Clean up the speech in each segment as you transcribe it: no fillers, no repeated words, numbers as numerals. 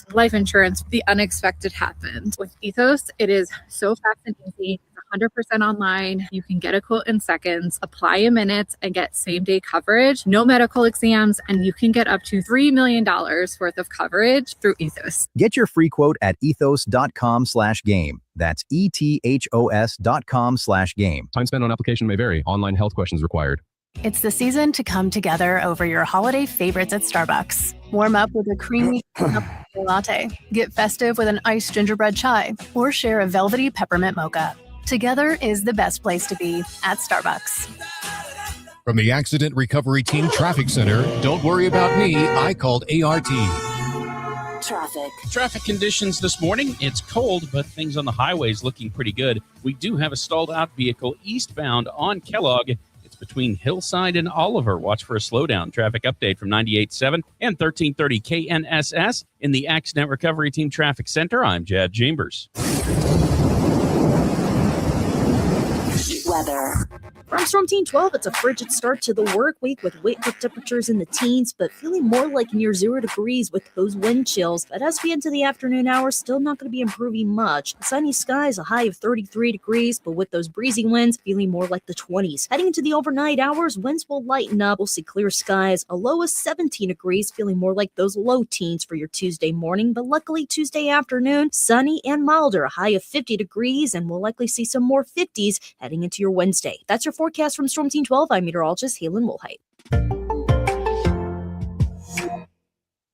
Ethos. Life insurance, the unexpected happened. With Ethos, it is so fast and easy. 100% online. You can get a quote in seconds, apply in minutes, and get same-day coverage, no medical exams, and you can get up to $3 million worth of coverage through Ethos. Get your free quote at ethos.com/game. That's ethos.com/game. Time spent on application may vary. Online health questions required. It's the season to come together over your holiday favorites at Starbucks. Warm up with a creamy latte, get festive with an iced gingerbread chai, or share a velvety peppermint mocha. Together is the best place to be at Starbucks. From the Accident Recovery Team Traffic Center, don't worry about me, I called ART. Traffic conditions this morning. It's cold, but things on the highways looking pretty good. We do have a stalled out vehicle eastbound on Kellogg. It's between Hillside and Oliver. Watch for a slowdown. Traffic update from 98.7 and 1330 KNSS. In the Accident Recovery Team Traffic Center, I'm Jad Chambers. Weather. From Storm Team 12, it's a frigid start to the work week with wake up temperatures in the teens, but feeling more like near 0 degrees with those wind chills. But as we into the afternoon hours, still not going to be improving much. Sunny skies, a high of 33 degrees, but with those breezy winds, feeling more like the 20s. Heading into the overnight hours, winds will lighten up. We'll see clear skies, a low of 17 degrees, feeling more like those low teens for your Tuesday morning. But luckily, Tuesday afternoon, sunny and milder, a high of 50 degrees, and we'll likely see some more 50s heading into your Wednesday. That's your forecast from Storm Team 12. I'm meteorologist Halen Woolheit.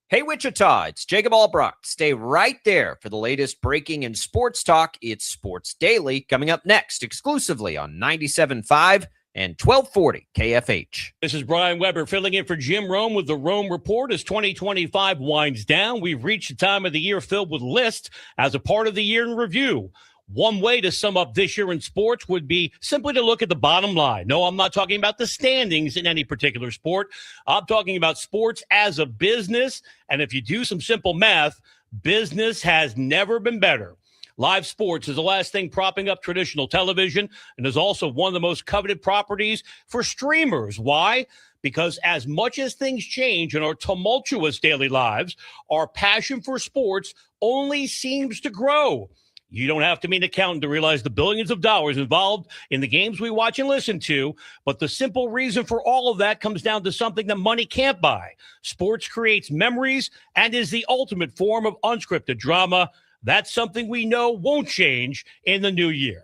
Hey, Wichita, it's Jacob Albrecht. Stay right there for the latest breaking and sports talk. It's Sports Daily coming up next, exclusively on 97.5 and 1240 KFH. This is Brian Weber filling in for Jim Rome with the Rome Report. As 2025 winds down, we've reached the time of the year filled with lists as a part of the year in review. One way to sum up this year in sports would be simply to look at the bottom line. No, I'm not talking about the standings in any particular sport. I'm talking about sports as a business. And if you do some simple math, business has never been better. Live sports is the last thing propping up traditional television and is also one of the most coveted properties for streamers. Why? Because as much as things change in our tumultuous daily lives, our passion for sports only seems to grow. You don't have to be an accountant to realize the billions of dollars involved in the games we watch and listen to. But the simple reason for all of that comes down to something that money can't buy. Sports creates memories and is the ultimate form of unscripted drama. That's something we know won't change in the new year.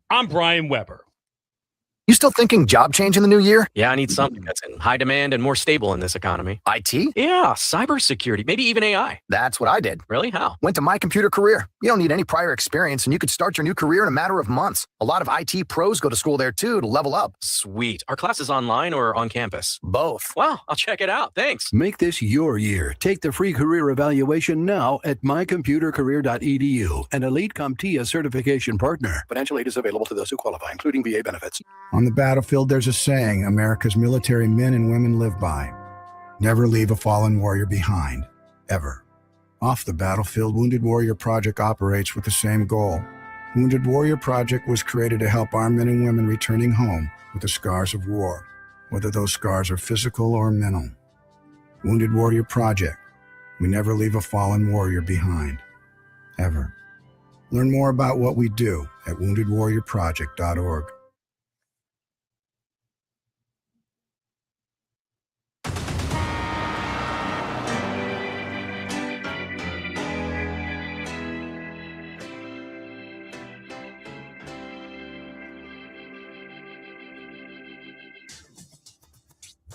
I'm Brian Weber. You still thinking job change in the new year? Yeah, I need something that's in high demand and more stable in this economy. IT? Yeah, cybersecurity, maybe even AI. That's what I did. Really? How? Went to My Computer Career. You don't need any prior experience, and you could start your new career in a matter of months. A lot of IT pros go to school there, too, to level up. Sweet. Are classes online or on campus? Both. Wow, I'll check it out. Thanks. Make this your year. Take the free career evaluation now at mycomputercareer.edu, an Elite CompTIA certification partner. Financial aid is available to those who qualify, including VA benefits. On the battlefield, there's a saying America's military men and women live by. Never leave a fallen warrior behind, ever. Off the battlefield, Wounded Warrior Project operates with the same goal. Wounded Warrior Project was created to help our men and women returning home with the scars of war, whether those scars are physical or mental. Wounded Warrior Project. We never leave a fallen warrior behind, ever. Learn more about what we do at woundedwarriorproject.org.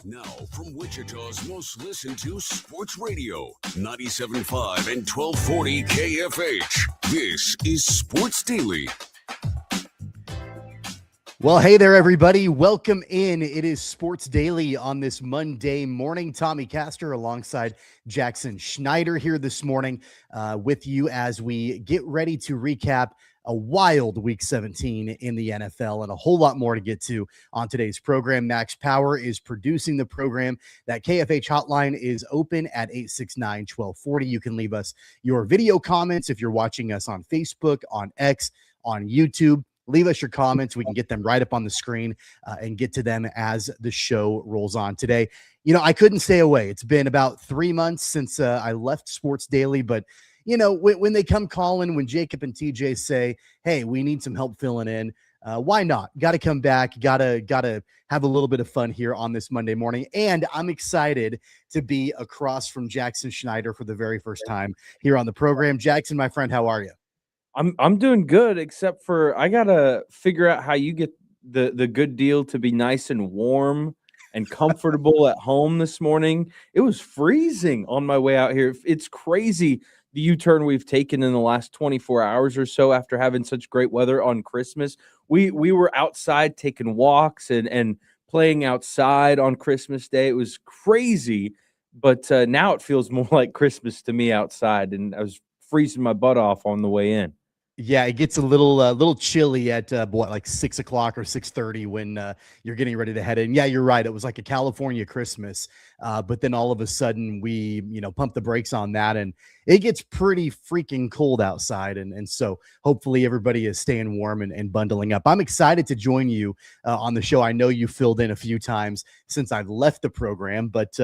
Now, from Wichita's most listened to sports radio, 97.5 and 1240 KFH, this is Sports Daily. Well, hey there, everybody. Welcome in. It is Sports Daily on this Monday morning. Tommy Castor alongside Jackson Schneider here this morning with you as we get ready to recap a wild Week 17 in the NFL and a whole lot more to get to on today's program. Max Power is producing the program. That KFH hotline is open at 869-1240. You can leave us your video comments if you're watching us on Facebook, on X, on YouTube. leave us your comments. We can get them right up on the screen and get to them as the show rolls on today. I couldn't stay away. It's been about 3 months since I left Sports Daily, but when they come calling, when Jacob and TJ say, hey, we need some help filling in, why not? Got to come back. Got to have a little bit of fun here on this Monday morning. And I'm excited to be across from Jackson Schneider for the very first time here on the program. Jackson, my friend, how are you? I'm doing good, except for I got to figure out how you get the good deal to be nice and warm and comfortable at home this morning. It was freezing on my way out here. It's crazy the U-turn we've taken in the last 24 hours or so after having such great weather on Christmas. We were outside taking walks and playing outside on Christmas Day. It was crazy, but now it feels more like Christmas to me outside, and I was freezing my butt off on the way in. Yeah, it gets a little chilly at like 6 o'clock or 6:30 when you're getting ready to head in. Yeah, you're right. It was like a California Christmas, but then all of a sudden we pump the brakes on that, and it gets pretty freaking cold outside. And so hopefully everybody is staying warm and bundling up. I'm excited to join you on the show. I know you filled in a few times since I've left the program, but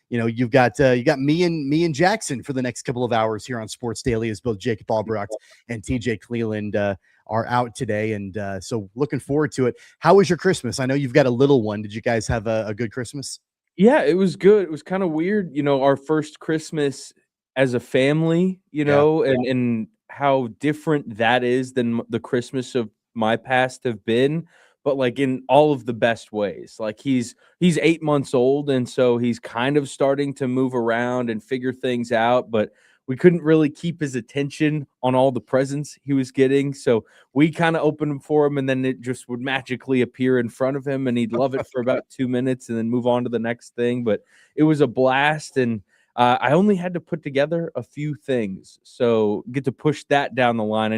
you've got me and Jackson for the next couple of hours here on Sports Daily, as both Jacob Albrecht and TJ Cleland are out today. And so looking forward to it. How was your Christmas? I know you've got a little one. Did you guys have a good Christmas? Yeah, it was good. It was kind of weird, our first Christmas as a family, and how different that is than the Christmas of my past have been. But like in all of the best ways. Like he's 8 months old, and so he's kind of starting to move around and figure things out, but we couldn't really keep his attention on all the presents he was getting. So we kind of opened them for him, and then it just would magically appear in front of him, and he'd love it for about 2 minutes and then move on to the next thing. But it was a blast, and I only had to put together a few things, so get to push that down the line.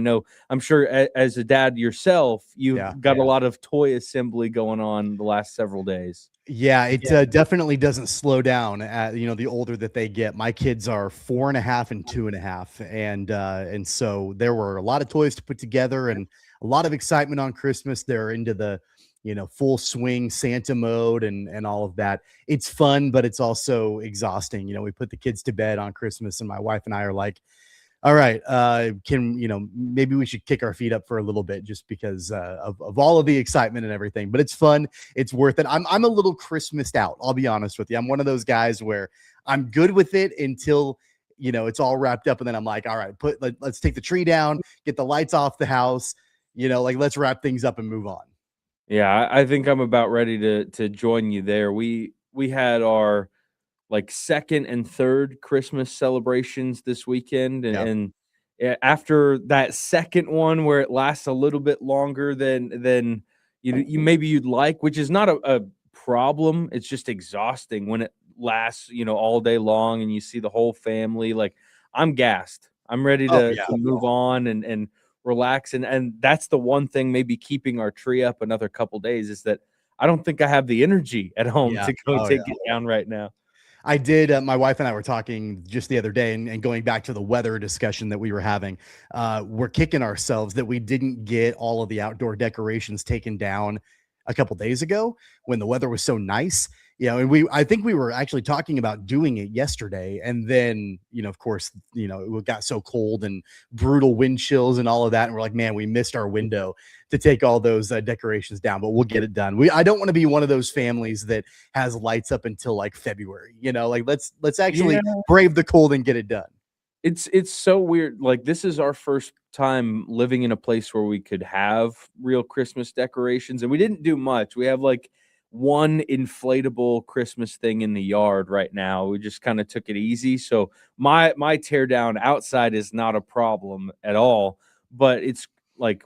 I'm sure as a dad yourself, you've got a lot of toy assembly going on the last several days. Yeah, it definitely doesn't slow down the older that they get. My kids are 4.5 and 2.5, and so there were a lot of toys to put together and a lot of excitement on Christmas. They're into the full swing Santa mode and all of that. It's fun, but it's also exhausting. We put the kids to bed on Christmas, and my wife and I are like, all right, maybe we should kick our feet up for a little bit just because of all of the excitement and everything. But it's fun. It's worth it. I'm a little Christmased out. I'll be honest with you. I'm one of those guys where I'm good with it until it's all wrapped up, and then I'm like, all right, let's take the tree down, get the lights off the house. Let's wrap things up and move on. Yeah, I think I'm about ready to join you there. We had our second and third Christmas celebrations this weekend, and after that second one where it lasts a little bit longer than you'd like, which is not a problem. It's just exhausting when it lasts all day long and you see the whole family. I'm gassed. I'm ready to move on and relax, and that's the one thing maybe keeping our tree up another couple days is that I don't think I have the energy at home to go take it down right now. I did. My wife and I were talking just the other day and going back to the weather discussion that we were having. We're kicking ourselves that we didn't get all of the outdoor decorations taken down a couple days ago when the weather was so nice. And I think we were actually talking about doing it yesterday. And then, of course, it got so cold and brutal wind chills and all of that. And we're like, man, we missed our window to take all those decorations down, but we'll get it done. I don't want to be one of those families that has lights up until February, let's actually brave the cold and get it done. It's so weird. This is our first time living in a place where we could have real Christmas decorations, and we didn't do much. We have one inflatable Christmas thing in the yard right now. We just kind of took it easy. So my tear down outside is not a problem at all, but it's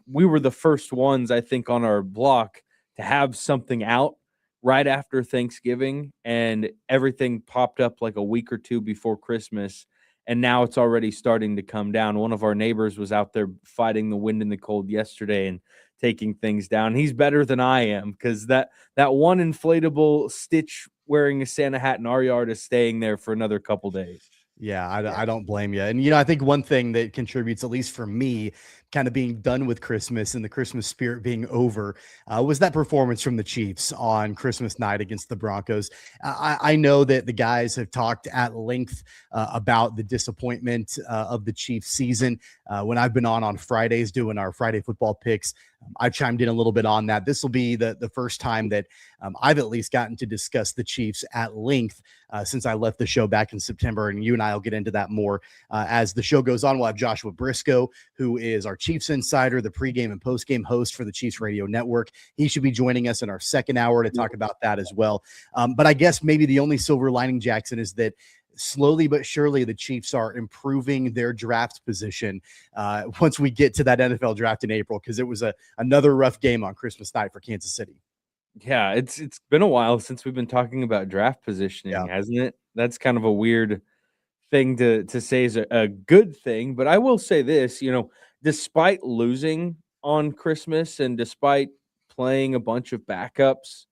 we were the first ones, I think, on our block to have something out right after Thanksgiving, and everything popped up a week or two before Christmas. And now it's already starting to come down. One of our neighbors was out there fighting the wind and the cold yesterday and taking things down. He's better than I am because that one inflatable Stitch wearing a Santa hat in our yard is staying there for another couple days. Yeah, I don't blame you. And, I think one thing that contributes, at least for me, kind of being done with Christmas and the Christmas spirit being over was that performance from the Chiefs on Christmas night against the Broncos. I know that the guys have talked at length about the disappointment of the Chiefs season. When I've been on Fridays doing our Friday football picks, I've chimed in a little bit on that. This will be the first time that I've at least gotten to discuss the Chiefs at length since I left the show back in September, and you and I will get into that more as the show goes on. We'll have Joshua Briscoe, who is our Chiefs insider, the pregame and postgame host for the Chiefs Radio Network. He should be joining us in our second hour to talk about that as well. But I guess maybe the only silver lining, Jackson, is that slowly but surely the Chiefs are improving their draft position once we get to that NFL draft in April, because it was another rough game on Christmas night for Kansas City. Yeah, it's been a while since we've been talking about draft positioning, hasn't it? That's kind of a weird thing to say is a good thing. But I will say this, despite losing on Christmas and despite playing a bunch of backups,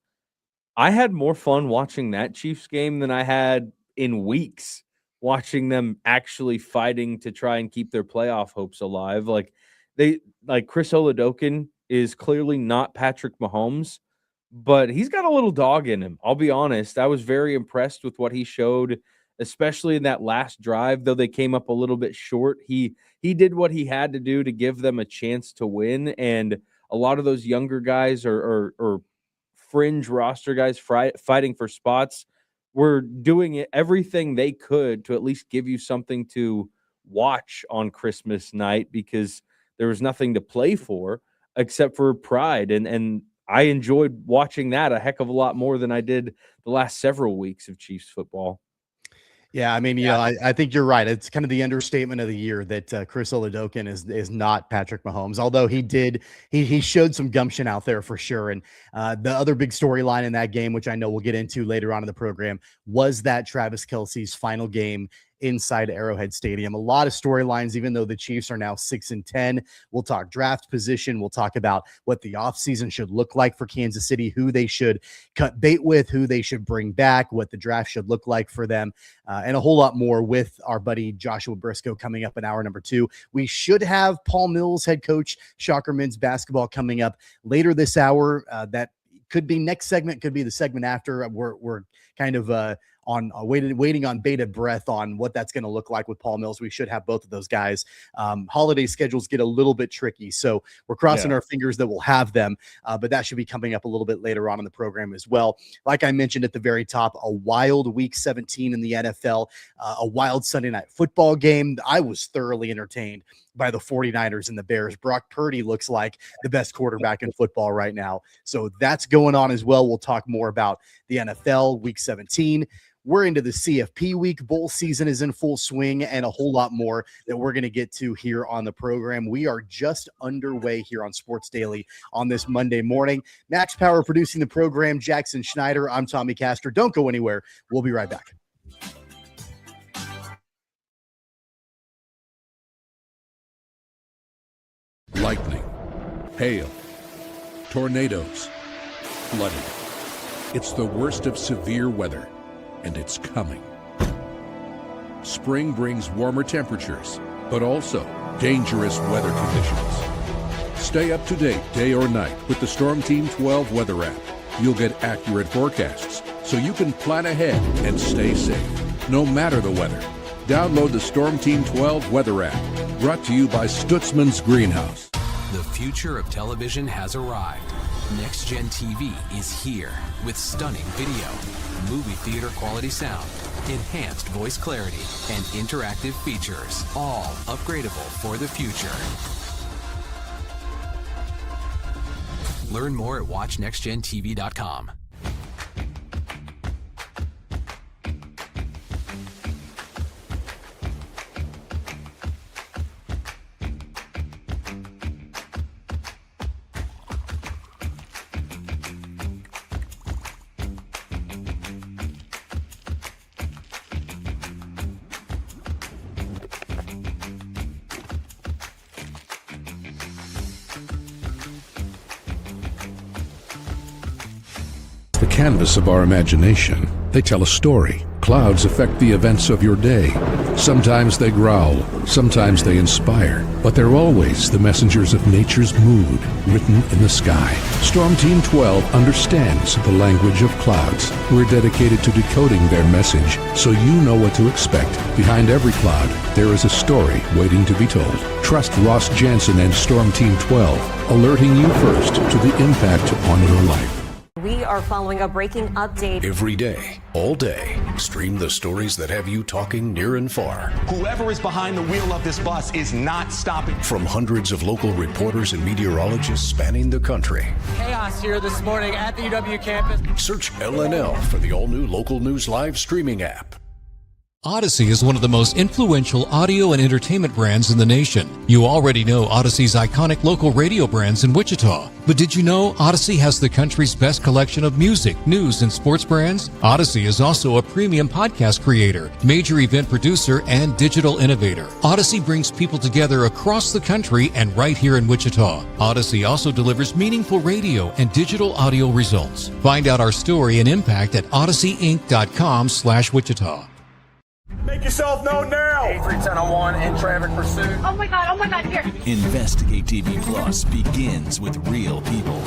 I had more fun watching that Chiefs game than I had in weeks watching them actually fighting to try and keep their playoff hopes alive. Like Chris Oladokun is clearly not Patrick Mahomes, but he's got a little dog in him. I'll be honest. I was very impressed with what he showed, especially in that last drive, though they came up a little bit short. He did what he had to do to give them a chance to win. And a lot of those younger guys or fringe roster guys fighting for spots were doing everything they could to at least give you something to watch on Christmas night, because there was nothing to play for except for pride. And I enjoyed watching that a heck of a lot more than I did the last several weeks of Chiefs football. Yeah, I mean, I think you're right. It's kind of the understatement of the year that Chris Oladokun is not Patrick Mahomes, although he showed some gumption out there for sure. And the other big storyline in that game, which I know we'll get into later on in the program, was that Travis Kelce's final game inside Arrowhead Stadium. A lot of storylines, even though the Chiefs are now 6-10. We'll talk draft position. We'll talk about what the offseason should look like for Kansas City, who they should cut bait with, who they should bring back, what the draft should look like for them, and a whole lot more with our buddy Joshua Briscoe coming up in hour number 2. We should have Paul Mills, head coach, Shocker men's basketball, coming up later this hour. That could be next segment, could be the segment after. We're kind of waiting on bated breath on what that's going to look like with Paul Mills. We should have both of those guys. Holiday schedules get a little bit tricky, so we're crossing our fingers that we'll have them, but that should be coming up a little bit later on in the program as well. Like I mentioned at the very top, a wild week 17 in the NFL, a wild Sunday night football game. I was thoroughly entertained by the 49ers and the Bears. Brock Purdy looks like the best quarterback in football right now. So that's going on as well. We'll talk more about the NFL week 17. We're into the CFP week. Bowl season is in full swing, and a whole lot more that we're going to get to here on the program. We are just underway here on Sports Daily on this Monday morning. Max Power producing the program, Jackson Schneider. I'm Tommy Castor. Don't go anywhere. We'll be right back. Lightning, hail, tornadoes, flooding. It's the worst of severe weather, and it's coming. Spring brings warmer temperatures, but also dangerous weather conditions. Stay up to date day or night with the Storm Team 12 weather app. You'll get accurate forecasts, so you can plan ahead and stay safe, no matter the weather. Download the Storm Team 12 weather app, brought to you by Stutzman's Greenhouse. The future of television has arrived. Next Gen TV is here with stunning video, movie theater quality sound, enhanced voice clarity, and interactive features, all upgradable for the future. Learn more at watchnextgentv.com. Canvas of our imagination. They tell a story, Clouds affect the events of your day. Sometimes they growl, sometimes they inspire, but they're always the messengers of nature's mood written in the sky. Storm Team 12 understands the language of clouds. We're dedicated to decoding their message so you know what to expect. Behind every cloud, there is a story waiting to be told. Trust Ross Jansen and Storm Team 12, alerting you first to the impact on your life. We are following a breaking update. Every day, all day, stream the stories that have you talking near and far. Whoever is behind the wheel of this bus is not stopping. From hundreds of local reporters and meteorologists spanning the country. Chaos here this morning at the UW campus. Search LNL for the all-new Local News Live streaming app. Odyssey is one of the most influential audio and entertainment brands in the nation. You already know Odyssey's iconic local radio brands in Wichita. But did you know Odyssey has the country's best collection of music, news, and sports brands? Odyssey is also a premium podcast creator, major event producer, and digital innovator. Odyssey brings people together across the country and right here in Wichita. Odyssey also delivers meaningful radio and digital audio results. Find out our story and impact at odysseyinc.com/Wichita. Make yourself known now. 83-1001 in traffic pursuit. Oh my God, here. Investigate TV Plus begins with real people.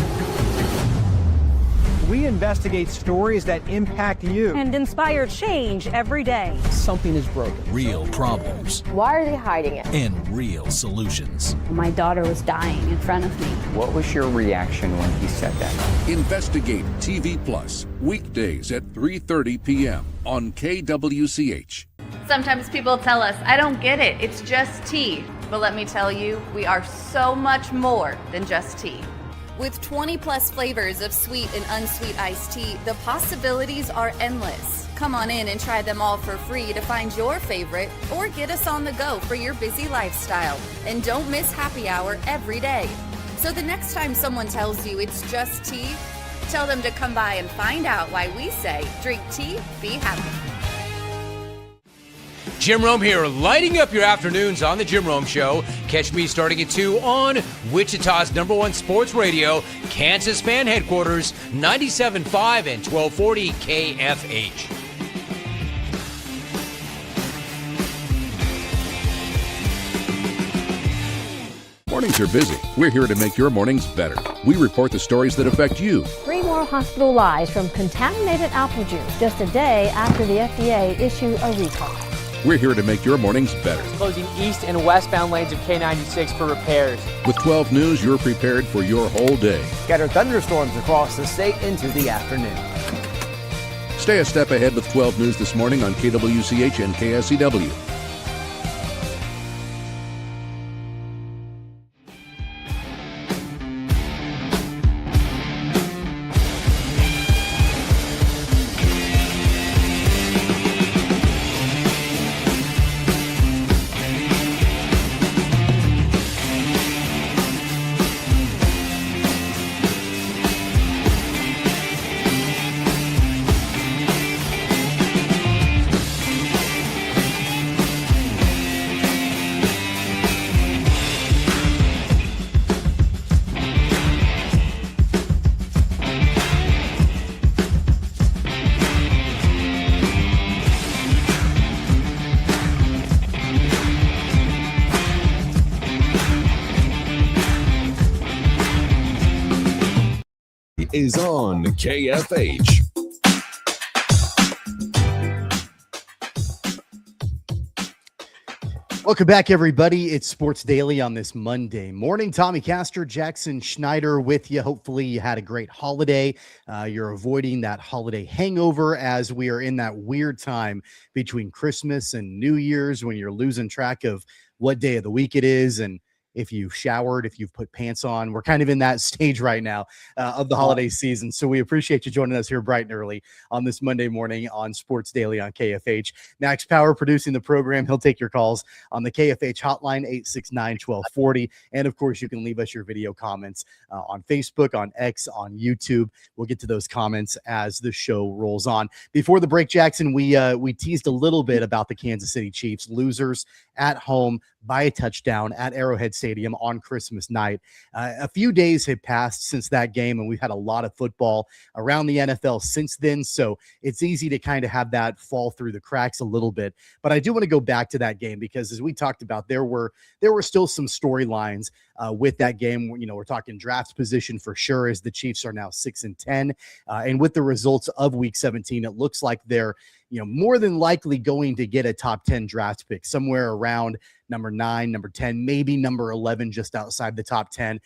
We investigate stories that impact you and inspire change every day. Something is broken. Real problems. Why are they hiding it? And real solutions. My daughter was dying in front of me. What was your reaction when he said that? Investigate TV Plus, weekdays at 3:30 p.m. on KWCH. Sometimes people tell us, I don't get it, it's just tea. But let me tell you, we are so much more than just tea. With 20 plus flavors of sweet and unsweet iced tea, the possibilities are endless. Come on in and try them all for free to find your favorite or get us on the go for your busy lifestyle. And don't miss happy hour every day. So the next time someone tells you it's just tea, tell them to come by and find out why we say, drink tea, be happy. Jim Rome here, lighting up your afternoons on The Jim Rome Show. Catch me starting at 2 on Wichita's #1 sports radio, Kansas Fan Headquarters, 97.5 and 1240 KFH. Mornings are busy. We're here to make your mornings better. We report the stories that affect you. 3 more hospital lies from contaminated apple juice just a day after the FDA issued a recall. We're here to make your mornings better. Closing east and westbound lanes of K96 for repairs. With 12 News, you're prepared for your whole day. Scattered thunderstorms across the state into the afternoon. Stay a step ahead with 12 News this morning on KWCH and KSCW. Is on KFH. Welcome back, everybody. It's Sports Daily on this Monday morning. Tommy Castor, Jackson Schneider with you. Hopefully you had a great holiday. You're avoiding that holiday hangover as we are in that weird time between Christmas and New Year's when you're losing track of what day of the week it is and if you've showered, if you've put pants on. We're kind of in that stage right now of the holiday season. So we appreciate you joining us here bright and early on this Monday morning on Sports Daily on KFH. Max Power producing the program. He'll take your calls on the KFH hotline, 869-1240. And of course, you can leave us your video comments on Facebook, on X, on YouTube. We'll get to those comments as the show rolls on. Before the break, Jackson, we teased a little bit about the Kansas City Chiefs, losers at home by a touchdown at Arrowhead Stadium on Christmas night. A few days have passed since that game, and we've had a lot of football around the NFL since then, so it's easy to kind of have that fall through the cracks a little bit. But I do want to go back to that game because, as we talked about, there were still some storylines with that game. You know, we're talking draft position for sure, as the Chiefs are now 6-10, and with the results of Week 17, it looks like they're more than likely going to get a top 10 draft pick somewhere around number 9, number 10, maybe number 11, just outside the top 10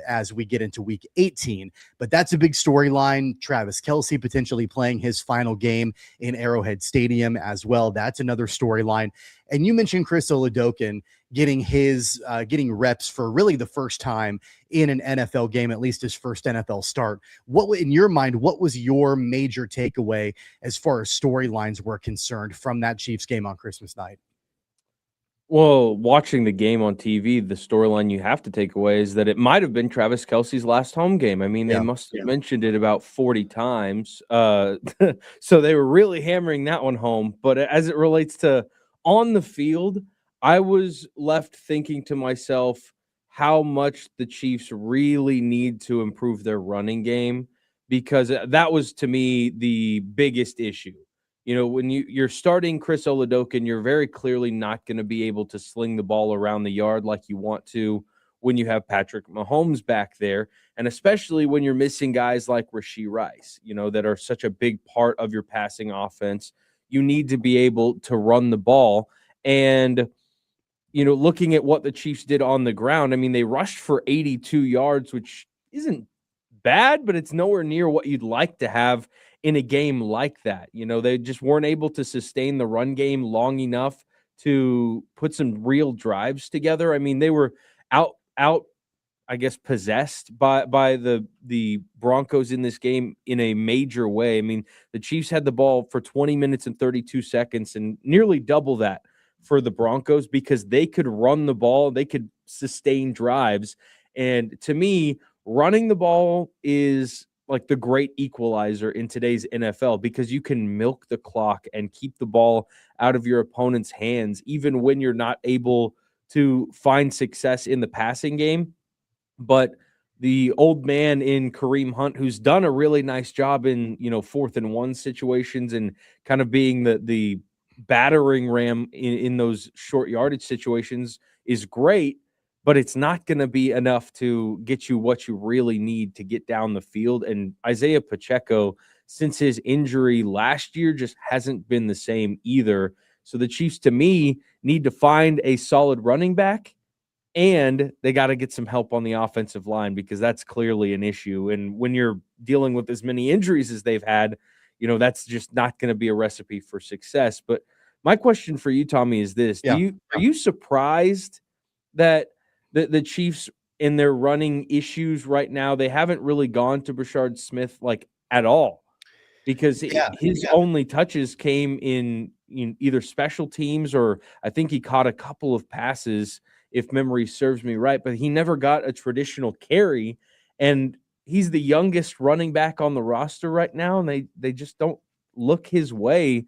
as we get into Week 18. But that's a big storyline. Travis Kelce potentially playing his final game in Arrowhead Stadium as well. That's another storyline. And you mentioned Chris Oladokun getting reps for really the first time in an NFL game, at least his first NFL start. What, in your mind, what was your major takeaway as far as storylines were concerned from that Chiefs game on Christmas night? Well, watching the game on TV, the storyline you have to take away is that it might have been Travis Kelce's last home game. I mean, they must have mentioned it about 40 times. So they were really hammering that one home. But as it relates to on the field, I was left thinking to myself how much the Chiefs really need to improve their running game, because that was, to me, the biggest issue. When you're starting Chris Oladokun, you're very clearly not going to be able to sling the ball around the yard like you want to when you have Patrick Mahomes back there, and especially when you're missing guys like Rashee Rice, that are such a big part of your passing offense. You need to be able to run the ball. And looking at what the Chiefs did on the ground, I mean, they rushed for 82 yards, which isn't bad, but it's nowhere near what you'd like to have in a game like that. They just weren't able to sustain the run game long enough to put some real drives together. I mean, they were out, I guess, possessed by the Broncos in this game in a major way. I mean, the Chiefs had the ball for 20 minutes and 32 seconds and nearly double that for the Broncos, because they could run the ball, they could sustain drives. And to me, running the ball is like the great equalizer in today's NFL, because you can milk the clock and keep the ball out of your opponent's hands, even when you're not able to find success in the passing game. But the old man in Kareem Hunt, who's done a really nice job in, 4th and 1 situations and kind of being the battering ram in those short yardage situations, is great, but it's not going to be enough to get you what you really need to get down the field. And Isaiah Pacheco, since his injury last year, just hasn't been the same either. So the Chiefs, to me, need to find a solid running back, and they got to get some help on the offensive line, because that's clearly an issue. And when you're dealing with as many injuries as they've had, that's just not going to be a recipe for success. But my question for you, Tommy, is this. Are you surprised that the Chiefs, in their running issues right now, they haven't really gone to Brashard Smith at all? Because his only touches came in either special teams, or I think he caught a couple of passes, if memory serves me right, but he never got a traditional carry. And he's the youngest running back on the roster right now, and they just don't look his way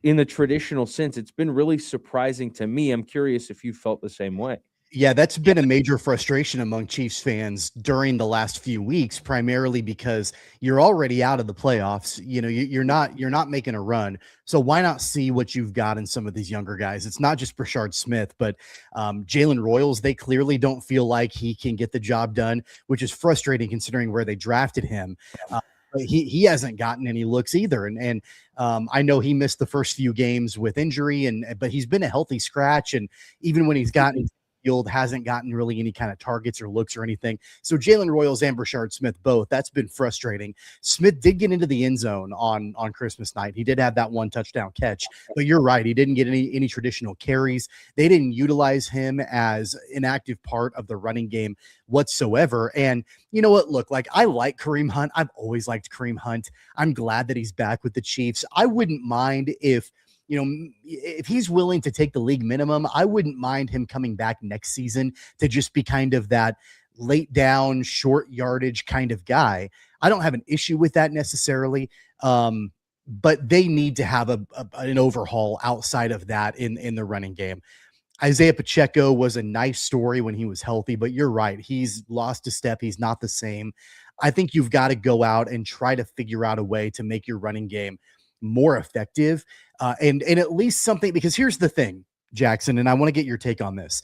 in the traditional sense. It's been really surprising to me. I'm curious if you felt the same way. Yeah, that's been a major frustration among Chiefs fans during the last few weeks, primarily because you're already out of the playoffs. You're not making a run. So why not see what you've got in some of these younger guys? It's not just Brashard Smith, but Jalen Royals. They clearly don't feel like he can get the job done, which is frustrating considering where they drafted him. He hasn't gotten any looks either. And I know he missed the first few games with injury, but he's been a healthy scratch. And even when he's gotten field, hasn't gotten really any kind of targets or looks or anything. So Jalen Royals and Brashard Smith both, that's been frustrating. Smith did get into the end zone on Christmas night. He did have that one touchdown catch, but you're right. He didn't get any traditional carries. They didn't utilize him as an active part of the running game whatsoever. And you know what? Look, I like Kareem Hunt. I've always liked Kareem Hunt. I'm glad that he's back with the Chiefs. I wouldn't mind if he's willing to take the league minimum. I wouldn't mind him coming back next season to just be kind of that late down, short yardage kind of guy. I don't have an issue with that necessarily. But they need to have an overhaul outside of that in the running game. Isaiah Pacheco was a nice story when he was healthy, but you're right. He's lost a step. He's not the same. I think you've got to go out and try to figure out a way to make your running game more effective, and at least something, because here's the thing, Jackson, and I want to get your take on this.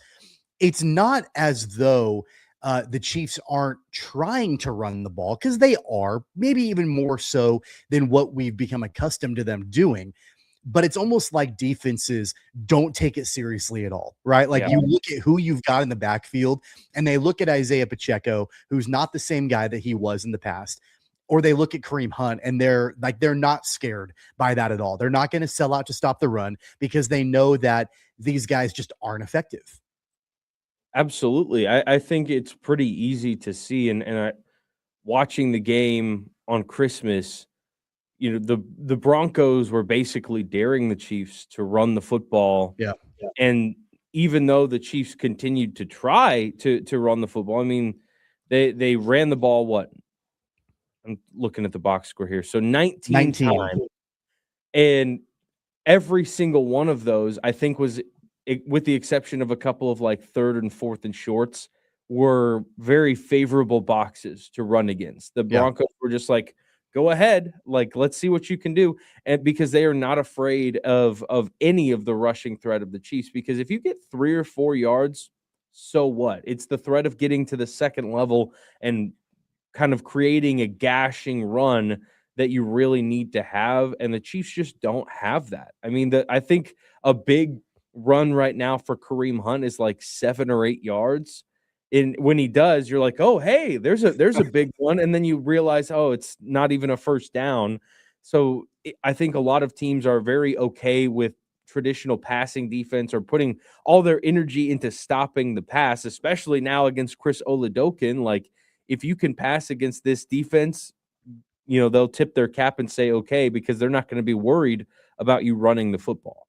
It's not as though the Chiefs aren't trying to run the ball, because they are, maybe even more so than what we've become accustomed to them doing. But it's almost like defenses don't take it seriously at all, right? Like you look at who you've got in the backfield and they look at Isaiah Pacheco, who's not the same guy that he was in the past, or they look at Kareem Hunt and they're not scared by that at all. They're not going to sell out to stop the run because they know that these guys just aren't effective. Absolutely. I think it's pretty easy to see. And watching the game on Christmas, the Broncos were basically daring the Chiefs to run the football. Yeah. And even though the Chiefs continued to try to run the football, I mean, they ran the ball, what? I'm looking at the box score here. So 19 times. And every single one of those, I think, was, with the exception of a couple of like 3rd and 4th and shorts, were very favorable boxes to run against. The Broncos were just like, go ahead, like, let's see what you can do. And because they are not afraid of any of the rushing threat of the Chiefs, because if you get 3 or 4 yards, so what? It's the threat of getting to the second level and kind of creating a gashing run that you really need to have. And the Chiefs just don't have that. I mean, I think a big run right now for Kareem Hunt is like 7 or 8 yards. And when he does, you're like, oh, hey, there's a big one. And then you realize, oh, it's not even a first down. So I think a lot of teams are very okay with traditional passing defense or putting all their energy into stopping the pass, especially now against Chris Oladokun. Like, if you can pass against this defense, they'll tip their cap and say, okay, because they're not going to be worried about you running the football.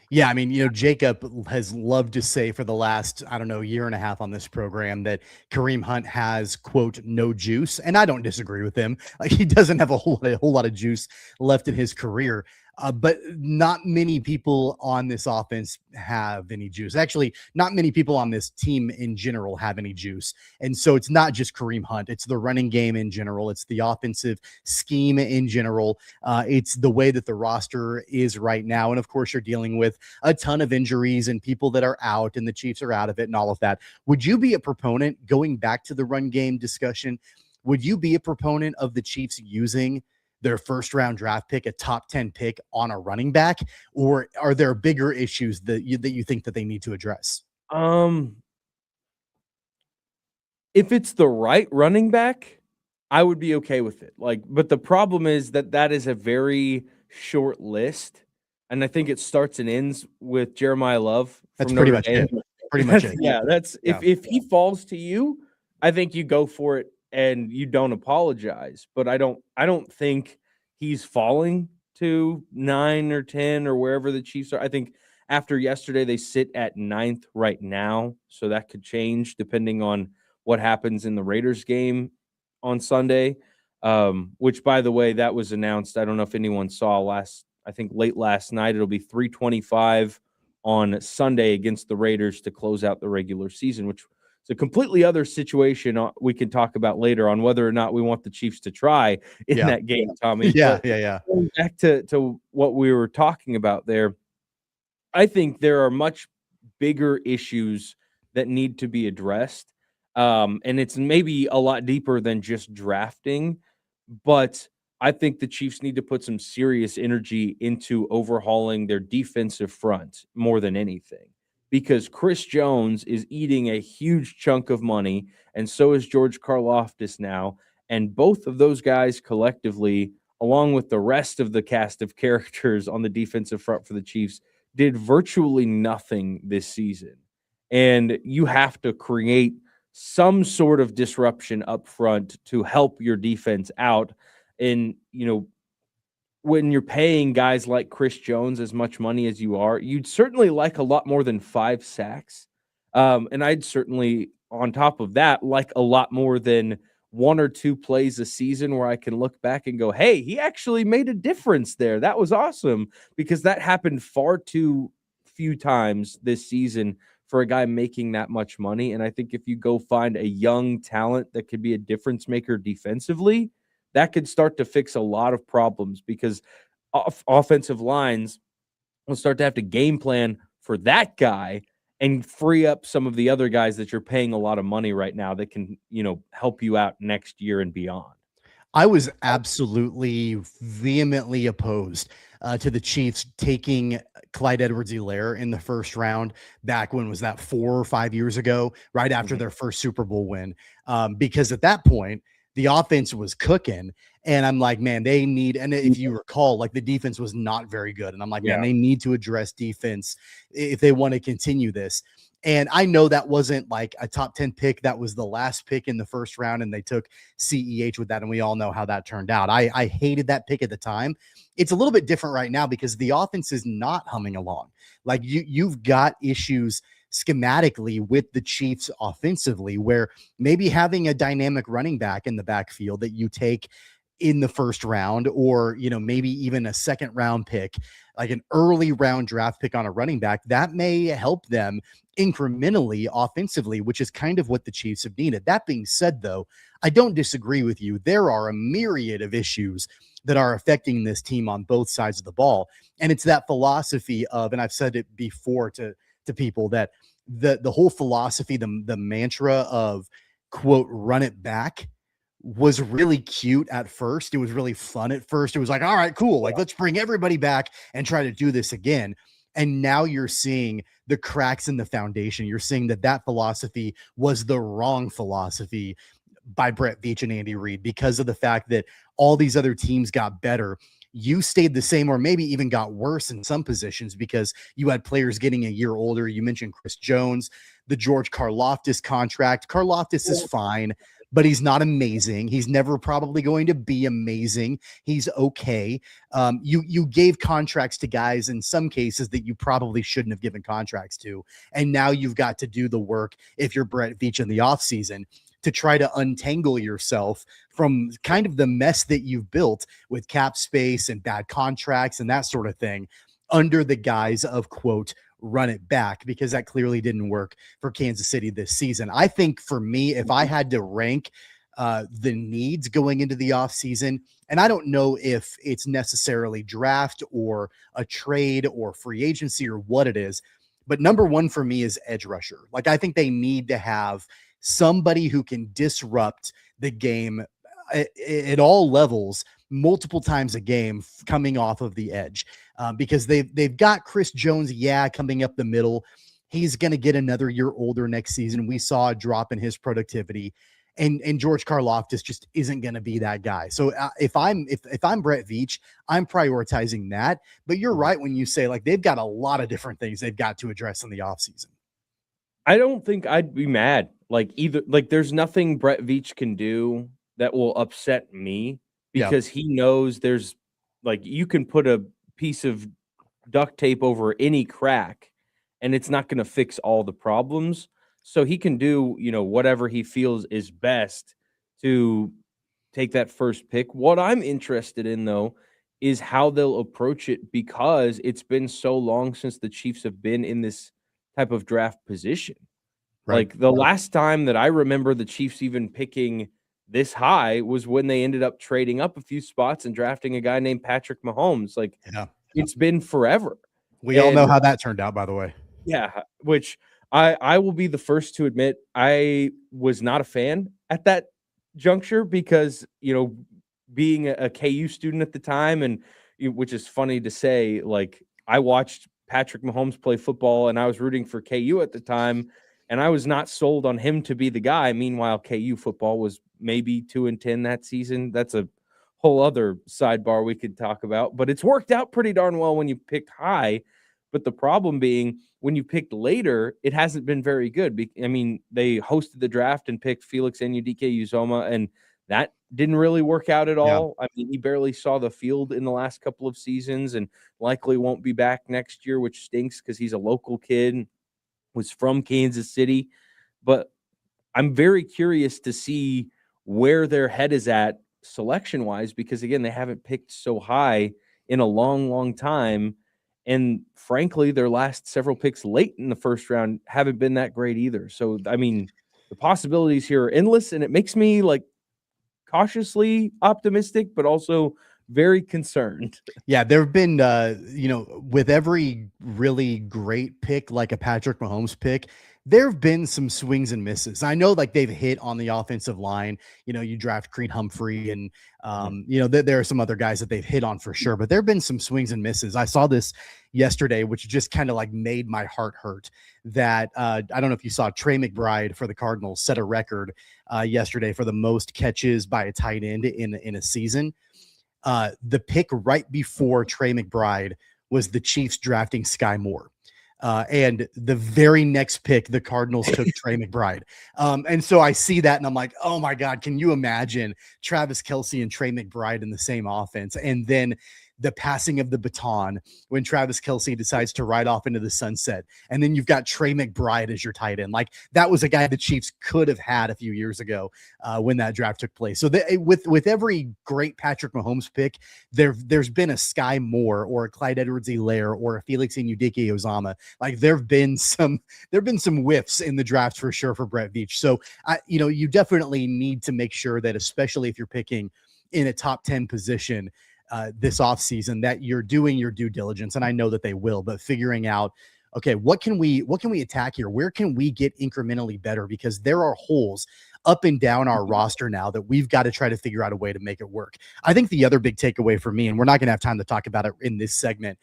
Yeah, I mean, Jacob has loved to say for the last, year and a half on this program that Kareem Hunt has, quote, no juice. And I don't disagree with him. Like, he doesn't have a whole lot of juice left in his career. But not many people on this offense have any juice. Actually, not many people on this team in general have any juice. And so it's not just Kareem Hunt. It's the running game in general. It's the offensive scheme in general. It's the way that the roster is right now. And of course, you're dealing with a ton of injuries and people that are out, and the Chiefs are out of it and all of that. Would you be a proponent, going back to the run game discussion, would you be a proponent of the Chiefs using their first round draft pick, a top 10 pick, on a running back, or are there bigger issues that you think that they need to address? If it's the right running back, I would be okay with it. But the problem is that is a very short list. And I think it starts and ends with Jeremiah Love. That's pretty much it. Pretty much it. Yeah. If he falls to you, I think you go for it and you don't apologize. But I don't think he's falling to 9 or 10 or wherever the Chiefs are. I think after yesterday, they sit at 9th right now. So that could change depending on what happens in the Raiders game on Sunday, which, by the way, that was announced. I don't know if anyone saw late last night. It'll be 3:25 on Sunday against the Raiders to close out the regular season, which is a completely other situation we can talk about later on whether or not we want the Chiefs to try in that game, Tommy. Yeah. Going back to what we were talking about there, I think there are much bigger issues that need to be addressed. And it's maybe a lot deeper than just drafting, but I think the Chiefs need to put some serious energy into overhauling their defensive front more than anything, because Chris Jones is eating a huge chunk of money, and so is George Karlaftis now. And both of those guys collectively, along with the rest of the cast of characters on the defensive front for the Chiefs, did virtually nothing this season. And you have to create some sort of disruption up front to help your defense out. And, when you're paying guys like Chris Jones as much money as you are, you'd certainly like a lot more than 5 sacks. And I'd certainly, on top of that, like a lot more than 1 or 2 plays a season where I can look back and go, hey, he actually made a difference there. That was awesome, because that happened far too few times this season for a guy making that much money. And I think if you go find a young talent that could be a difference maker defensively, that could start to fix a lot of problems, because offensive lines will start to have to game plan for that guy and free up some of the other guys that you're paying a lot of money right now that can, help you out next year and beyond. I was absolutely vehemently opposed to the Chiefs taking Clyde Edwards-Helaire in the first round back when was that 4 or 5 years ago, right after their first Super Bowl win, because at that point the offense was cooking, and I'm like, man, they need. And if you recall, like the defense was not very good, and I'm like, man, they need to address defense if they want to continue this. And I know that wasn't like a top 10 pick. That was the last pick in the first round, and they took CEH with that. And we all know how that turned out. I hated that pick at the time. It's a little bit different right now because the offense is not humming along. Like you've got issues schematically with the Chiefs offensively, where maybe having a dynamic running back in the backfield that you take in the first round, or, maybe even a second round pick, like an early round draft pick on a running back, that may help them incrementally offensively, which is kind of what the Chiefs have needed. That being said, though, I don't disagree with you. There are a myriad of issues that are affecting this team on both sides of the ball. And it's that philosophy of, and I've said it before to people, that the whole philosophy, the mantra of, quote, run it back, was really cute at first. It was really fun at first. It was like, all right, cool. Like, let's bring everybody back and try to do this again. And now you're seeing the cracks in the foundation. You're seeing that philosophy was the wrong philosophy by Brett Veach and Andy Reid, because of the fact that all these other teams got better. You stayed the same, or maybe even got worse in some positions, because you had players getting a year older. You mentioned Chris Jones, the George Karlaftis contract. Karlaftis is fine, but he's not amazing. He's never probably going to be amazing. He's okay. You gave contracts to guys in some cases that you probably shouldn't have given contracts to. And now you've got to do the work, if you're Brett Veach, in the offseason, to try to untangle yourself from kind of the mess that you've built with cap space and bad contracts and that sort of thing, under the guise of, quote, run it back, because that clearly didn't work for Kansas City this season. I think for me, if I had to rank the needs going into the offseason, and I don't know if it's necessarily draft or a trade or free agency or what it is, but number one for me is edge rusher. Like, I think they need to have somebody who can disrupt the game at all levels multiple times a game coming off of the edge, because they've got Chris Jones, coming up the middle. He's going to get another year older next season. We saw a drop in his productivity, and George Karlaftis just isn't going to be that guy. So if I'm Brett Veach, I'm prioritizing that. But you're right when you say, like, they've got a lot of different things they've got to address in the offseason. I don't think I'd be mad. There's nothing Brett Veach can do that will upset me, because he knows there's, you can put a piece of duct tape over any crack and it's not going to fix all the problems. So he can do, whatever he feels is best to take that first pick. What I'm interested in, though, is how they'll approach it, because it's been so long since the Chiefs have been in this type of draft position. Right. Like, the last time that I remember the Chiefs even picking this high was when they ended up trading up a few spots and drafting a guy named Patrick Mahomes. It's been forever. We all know how that turned out, by the way. Yeah, which I will be the first to admit I was not a fan at that juncture, because, being a KU student at the time, and which is funny to say, like, I watched Patrick Mahomes play football and I was rooting for KU at the time, and I was not sold on him to be the guy. Meanwhile, KU football was maybe 2-10 that season. That's a whole other sidebar we could talk about, but it's worked out pretty darn well when you picked high. But the problem being, when you picked later, it hasn't been very good. They hosted the draft and picked Felix Anudike-Uzomah, and that didn't really work out at all. He barely saw the field in the last couple of seasons, and likely won't be back next year, which stinks, because he's a local kid, was from Kansas City. But I'm very curious to see where their head is at selection-wise, because, again, they haven't picked so high in a long, long time. And frankly, their last several picks late in the first round haven't been that great either. So, I mean, the possibilities here are endless, and it makes me like cautiously optimistic, but also very concerned. Yeah, there have been, with every really great pick, like a Patrick Mahomes pick, there have been some swings and misses. I know like they've hit on the offensive line. You draft Creed Humphrey and, there are some other guys that they've hit on for sure, but there have been some swings and misses. I saw this yesterday, which just kind of like made my heart hurt that I don't know if you saw Trey McBride for the Cardinals set a record yesterday for the most catches by a tight end in a season. The pick right before Trey McBride was the Chiefs drafting Sky Moore. And the very next pick, the Cardinals took Trey McBride. And so I see that and I'm like, oh my God, can you imagine Travis Kelce and Trey McBride in the same offense? And then the passing of the baton when Travis Kelce decides to ride off into the sunset. And then you've got Trey McBride as your tight end. Like that was a guy the Chiefs could have had a few years ago when that draft took place. So with every great Patrick Mahomes pick, there's been a Sky Moore or a Clyde Edwards-Helaire or a Felix Udike-Uzomah. Like there've been some whiffs in the draft for sure for Brett Veach. So you definitely need to make sure that, especially if you're picking in a top 10 position, this offseason, that you're doing your due diligence. And I know that they will, but figuring out, okay, what can we attack here? Where can we get incrementally better? Because there are holes up and down our roster now that we've got to try to figure out a way to make it work. I think the other big takeaway for me, and we're not going to have time to talk about it in this segment.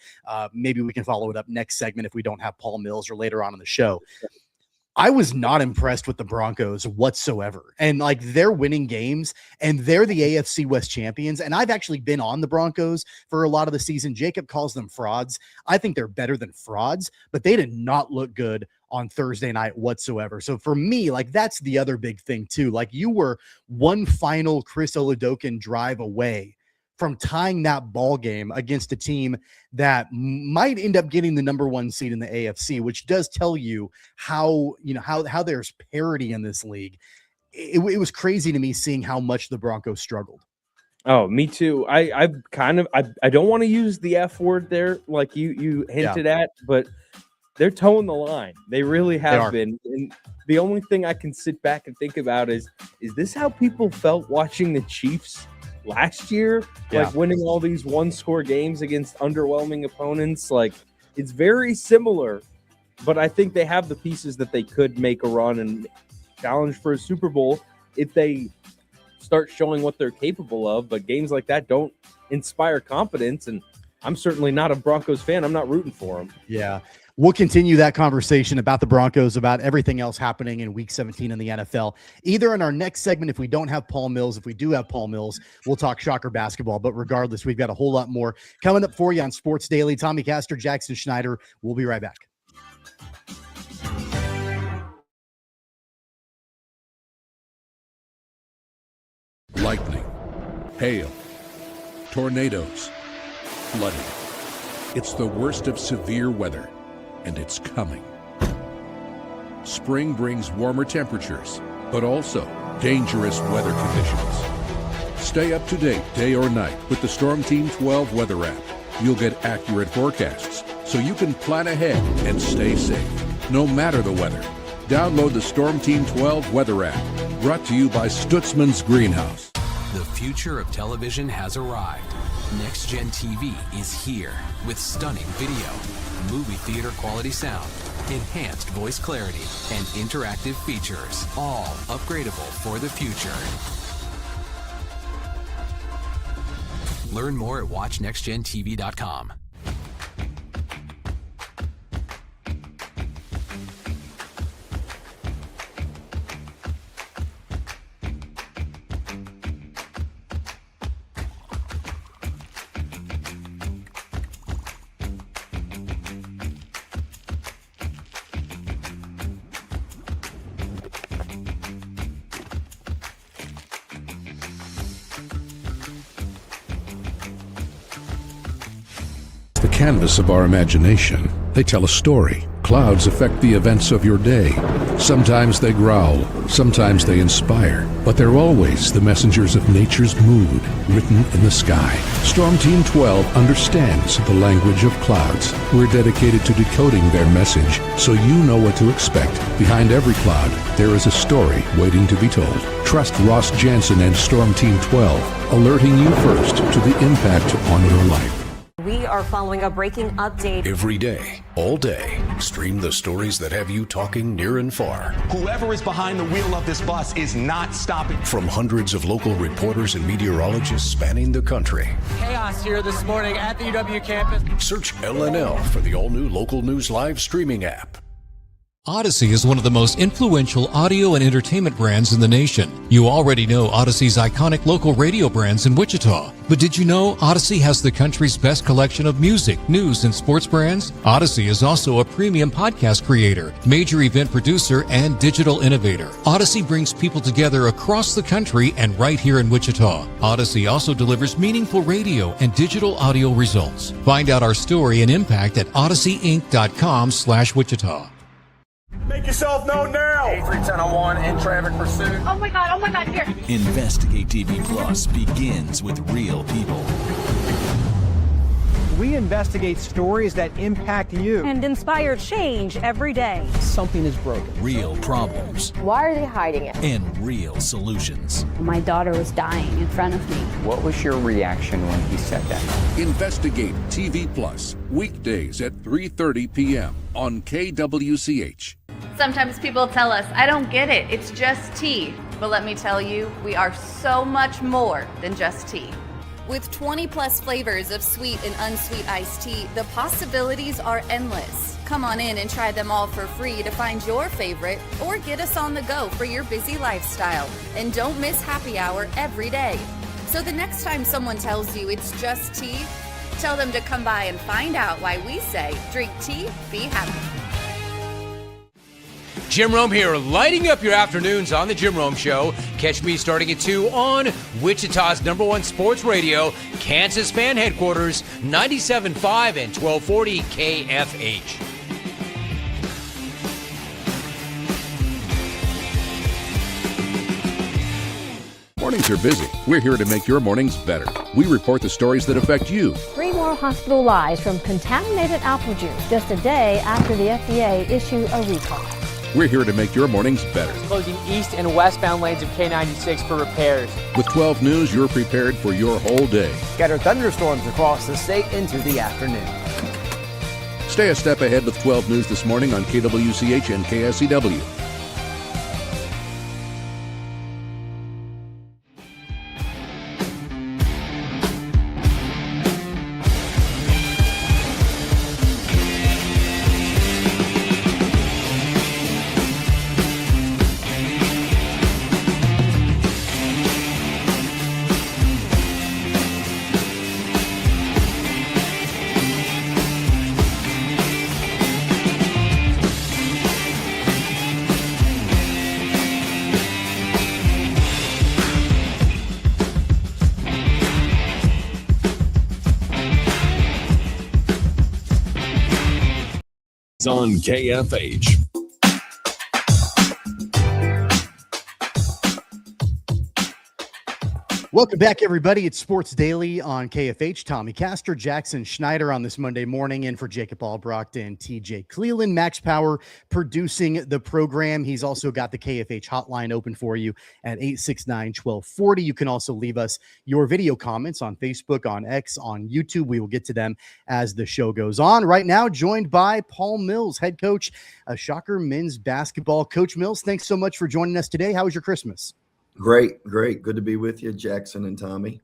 Maybe we can follow it up next segment if we don't have Paul Mills or later on in the show. I was not impressed with the Broncos whatsoever. And like they're winning games and they're the AFC West champions. And I've actually been on the Broncos for a lot of the season. Jacob calls them frauds. I think they're better than frauds, but they did not look good on Thursday night whatsoever. So for me, like that's the other big thing too. Like you were one final Chris Oladokun drive away from tying that ball game against a team that might end up getting the number 1 seed in the AFC, which does tell you how there's parity in this league. It was crazy to me seeing how much the Broncos struggled. Oh, me too. I don't want to use the F word there, like you hinted at, but they're towing the line. They really have been. And the only thing I can sit back and think about is this how people felt watching the Chiefs last year, like winning all these one-score games against underwhelming opponents? Like it's very similar, but I think they have the pieces that they could make a run and challenge for a Super Bowl if they start showing what they're capable of. But games like that don't inspire confidence, and I'm certainly not a Broncos fan. I'm not rooting for them. Yeah. We'll continue that conversation about the Broncos, about everything else happening in Week 17 in the NFL, either in our next segment if we don't have Paul Mills. If we do have Paul Mills, we'll talk Shocker basketball. But regardless, we've got a whole lot more coming up for you on Sports Daily. Tommy Castor, Jackson Schneider. We'll be right back. Lightning, hail, tornadoes, flooding. It's the worst of severe weather, and it's coming. Spring brings warmer temperatures, but also dangerous weather conditions. Stay up to date day or night with the Storm Team 12 weather app. You'll get accurate forecasts, so you can plan ahead and stay safe, no matter the weather. Download the Storm Team 12 weather app, brought to you by Stutzman's Greenhouse. The future of television has arrived. Next Gen TV is here with stunning video, movie theater quality sound, enhanced voice clarity, and interactive features, all upgradable for the future. Learn more at watchnextgentv.com. Canvas of our imagination. They tell a story, Clouds affect the events of your day. Sometimes they growl, sometimes they inspire, but they're always the messengers of nature's mood written in the sky. Storm Team 12 understands the language of clouds. We're dedicated to decoding their message so you know what to expect. Behind every cloud, there is a story waiting to be told. Trust Ross Jansen and Storm Team 12, alerting you first to the impact on your life. We are following a breaking update. Every day, all day, stream the stories that have you talking near and far. Whoever is behind the wheel of this bus is not stopping. From hundreds of local reporters and meteorologists spanning the country. Chaos here this morning at the UW campus. Search LNL for the all-new Local News Live streaming app. Odyssey is one of the most influential audio and entertainment brands in the nation. You already know Odyssey's iconic local radio brands in Wichita. But did you know Odyssey has the country's best collection of music, news, and sports brands? Odyssey is also a premium podcast creator, major event producer, and digital innovator. Odyssey brings people together across the country and right here in Wichita. Odyssey also delivers meaningful radio and digital audio results. Find out our story and impact at odysseyinc.com/Wichita. Make yourself known now. 31001 in traffic pursuit. Oh my God, here. Investigate TV Plus begins with real people. We investigate stories that impact you. And inspire change every day. Something is broken. Real problems. Why are they hiding it? And real solutions. My daughter was dying in front of me. What was your reaction when he said that? Investigate TV Plus, weekdays at 3:30 p.m. on KWCH. Sometimes people tell us, I don't get it, it's just tea. But let me tell you, we are so much more than just tea. With 20 plus flavors of sweet and unsweet iced tea, the possibilities are endless. Come on in and try them all for free to find your favorite or get us on the go for your busy lifestyle. And don't miss happy hour every day. So the next time someone tells you it's just tea, tell them to come by and find out why we say, drink tea, be happy. Jim Rome here, lighting up your afternoons on The Jim Rome Show. Catch me starting at 2 on Wichita's #1 sports radio, Kansas Fan Headquarters, 97.5 and 1240 KFH. Mornings are busy. We're here to make your mornings better. We report the stories that affect you. 3 more hospitalized from contaminated apple juice just a day after the FDA issued a recall. We're here to make your mornings better. Closing east and westbound lanes of K96 for repairs. With 12 News, you're prepared for your whole day. Scattered thunderstorms across the state into the afternoon. Stay a step ahead with 12 News this morning on KWCH and KSCW. On KFH. Welcome back, everybody. It's Sports Daily on KFH. Tommy Castor, Jackson Schneider on this Monday morning, in for Jacob Albrecht and TJ Cleland. Max Power producing the program. He's also got the KFH hotline open for you at 869-1240. You can also leave us your video comments on Facebook, on X, on YouTube. We will get to them as the show goes on. Right now, joined by Paul Mills, head coach of Shocker men's basketball. Coach Mills, thanks so much for joining us today. How was your Christmas? Great. Good to be with you, Jackson and Tommy.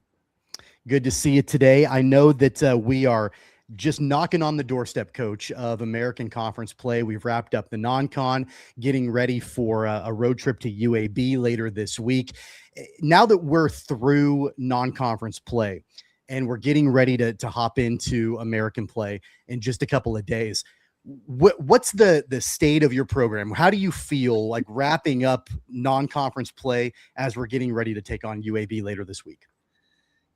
Good to see you today. I know that we are just knocking on the doorstep, Coach, of American Conference play. We've wrapped up the non-con, getting ready for a road trip to UAB later this week. Now that we're through non-conference play and we're getting ready to hop into American play in just a couple of days, what's the state of your program? How do you feel like wrapping up non-conference play as we're getting ready to take on UAB later this week?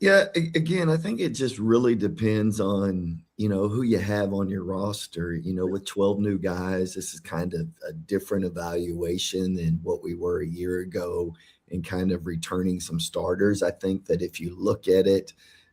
Yeah, again, I think it just really depends on, who you have on your roster. With 12 new guys, this is kind of a different evaluation than what we were a year ago, and kind of returning some starters. I think that if you look at it,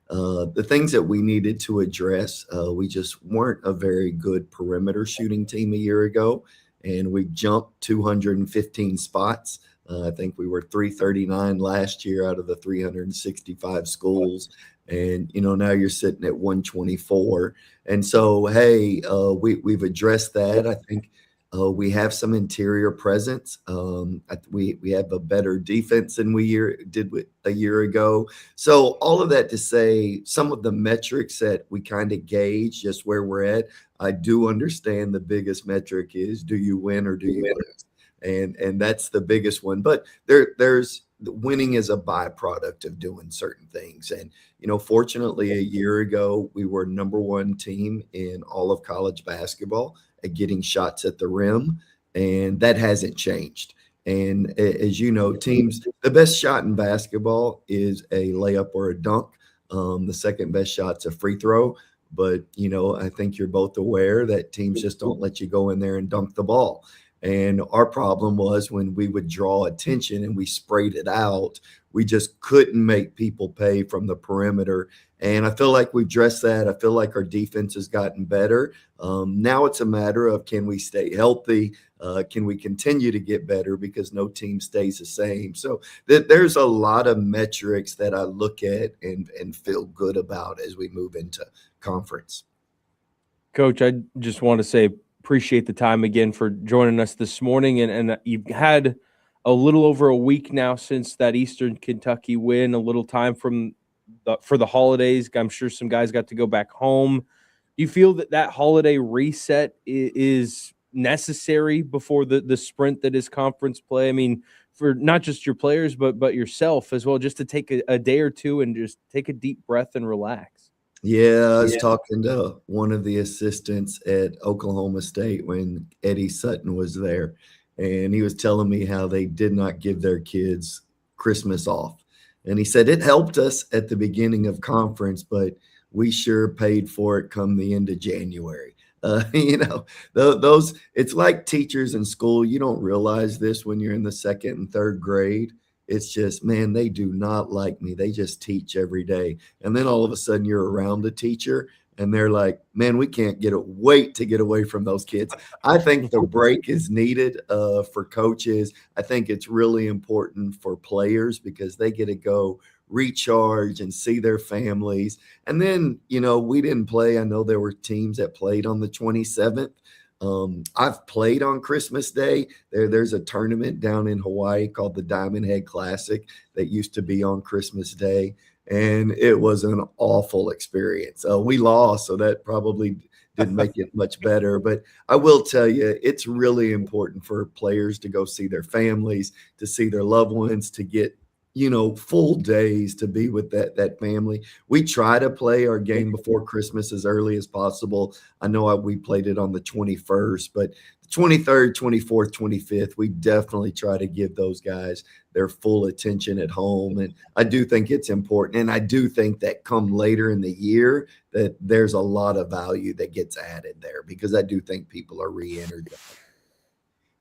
the things that we needed to address, we just weren't a very good perimeter shooting team a year ago, and we jumped 215 spots. I think we were 339 last year out of the 365 schools. And, now you're sitting at 124. And so, hey, we've addressed that. I think we have some interior presence. We have a better defense than we did a year ago. So all of that to say, some of the metrics that we kind of gauge just where we're at, I do understand the biggest metric is, do you win or do you lose? And that's the biggest one. But there's winning is a byproduct of doing certain things. And, fortunately, a year ago, we were number one team in all of college basketball at getting shots at the rim. And that hasn't changed. And as you know, teams, the best shot in basketball is a layup or a dunk. The second best shot's a free throw. But, I think you're both aware that teams just don't let you go in there and dunk the ball. And our problem was when we would draw attention and we sprayed it out, we just couldn't make people pay from the perimeter. And I feel like we've addressed that. I feel like our defense has gotten better. Now it's a matter of, can we stay healthy? Can we continue to get better? Because no team stays the same. So there's a lot of metrics that I look at and feel good about as we move into conference. Coach, I just want to say, appreciate the time again for joining us this morning. And you've had a little over a week now since that Eastern Kentucky win, a little time for the holidays. I'm sure some guys got to go back home. Do you feel that holiday reset is necessary before the sprint that is conference play? I mean, for not just your players, but yourself as well, just to take a day or two and just take a deep breath and relax. Yeah, I was talking to one of the assistants at Oklahoma State when Eddie Sutton was there, and he was telling me how they did not give their kids Christmas off. And he said it helped us at the beginning of conference, but we sure paid for it come the end of January. Those it's like teachers in school. You don't realize this when you're in the second and third grade. It's just, man, they do not like me. They just teach every day. And then all of a sudden you're around a teacher and they're like, man, we can't wait to get away from those kids. I think the break is needed for coaches. I think it's really important for players because they get to go recharge and see their families. And then, we didn't play. I know there were teams that played on the 27th. I've played on Christmas Day. There's a tournament down in Hawaii called the Diamond Head Classic that used to be on Christmas Day, and it was an awful experience. We lost, so that probably didn't make it much better. But I will tell you, it's really important for players to go see their families, to see their loved ones, to get full days to be with that family. We try to play our game before Christmas as early as possible. I know we played it on the 21st, but the 23rd, 24th, 25th, we definitely try to give those guys their full attention at home. And I do think it's important. And I do think that come later in the year that there's a lot of value that gets added there because I do think people are re-energized.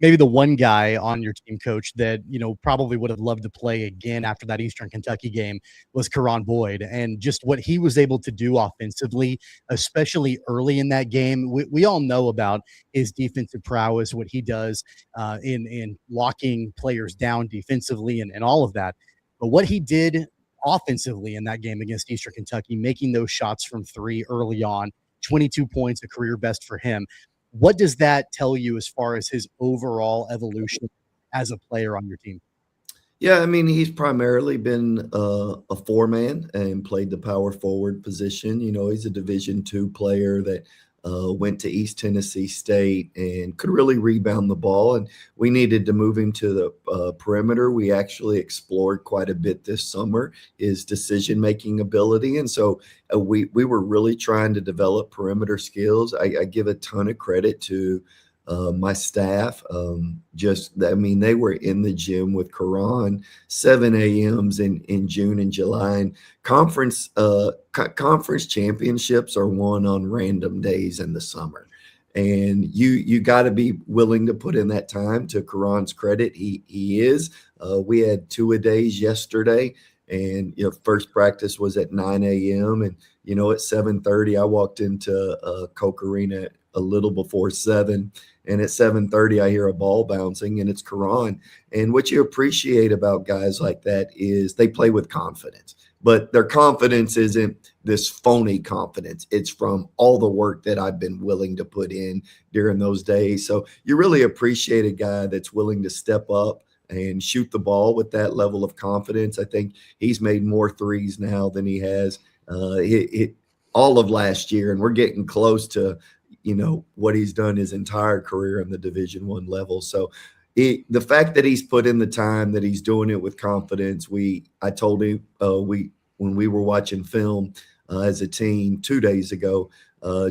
Maybe the one guy on your team, Coach, that, probably would have loved to play again after that Eastern Kentucky game was Karan Boyd. And just what he was able to do offensively, especially early in that game. We all know about his defensive prowess, what he does in locking players down defensively and all of that. But what he did offensively in that game against Eastern Kentucky, making those shots from three early on, 22 points, a career best for him. What does that tell you as far as his overall evolution as a player on your team? Yeah, I mean, he's primarily been a four-man and played the power forward position. He's a Division II player that went to East Tennessee State and could really rebound the ball. And we needed to move him to the perimeter. We actually explored quite a bit this summer his decision-making ability. And so we were really trying to develop perimeter skills. I give a ton of credit to my staff, they were in the gym with Quran 7 a.m.s in June and July. And conference championships are won on random days in the summer. And you got to be willing to put in that time. To Quran's credit, he is. We had 2-a-days yesterday, and first practice was at 9 a.m. and at 7:30 I walked into Coke Arena a little before 7, and at 7:30 I hear a ball bouncing, and it's Quran. And what you appreciate about guys like that is they play with confidence, but their confidence isn't this phony confidence. It's from all the work that I've been willing to put in during those days. So you really appreciate a guy that's willing to step up and shoot the ball with that level of confidence. I think he's made more threes now than he has all of last year, and we're getting close to what he's done his entire career on the Division I level. So the fact that he's put in the time, that he's doing it with confidence. I told him when we were watching film as a team 2 days ago,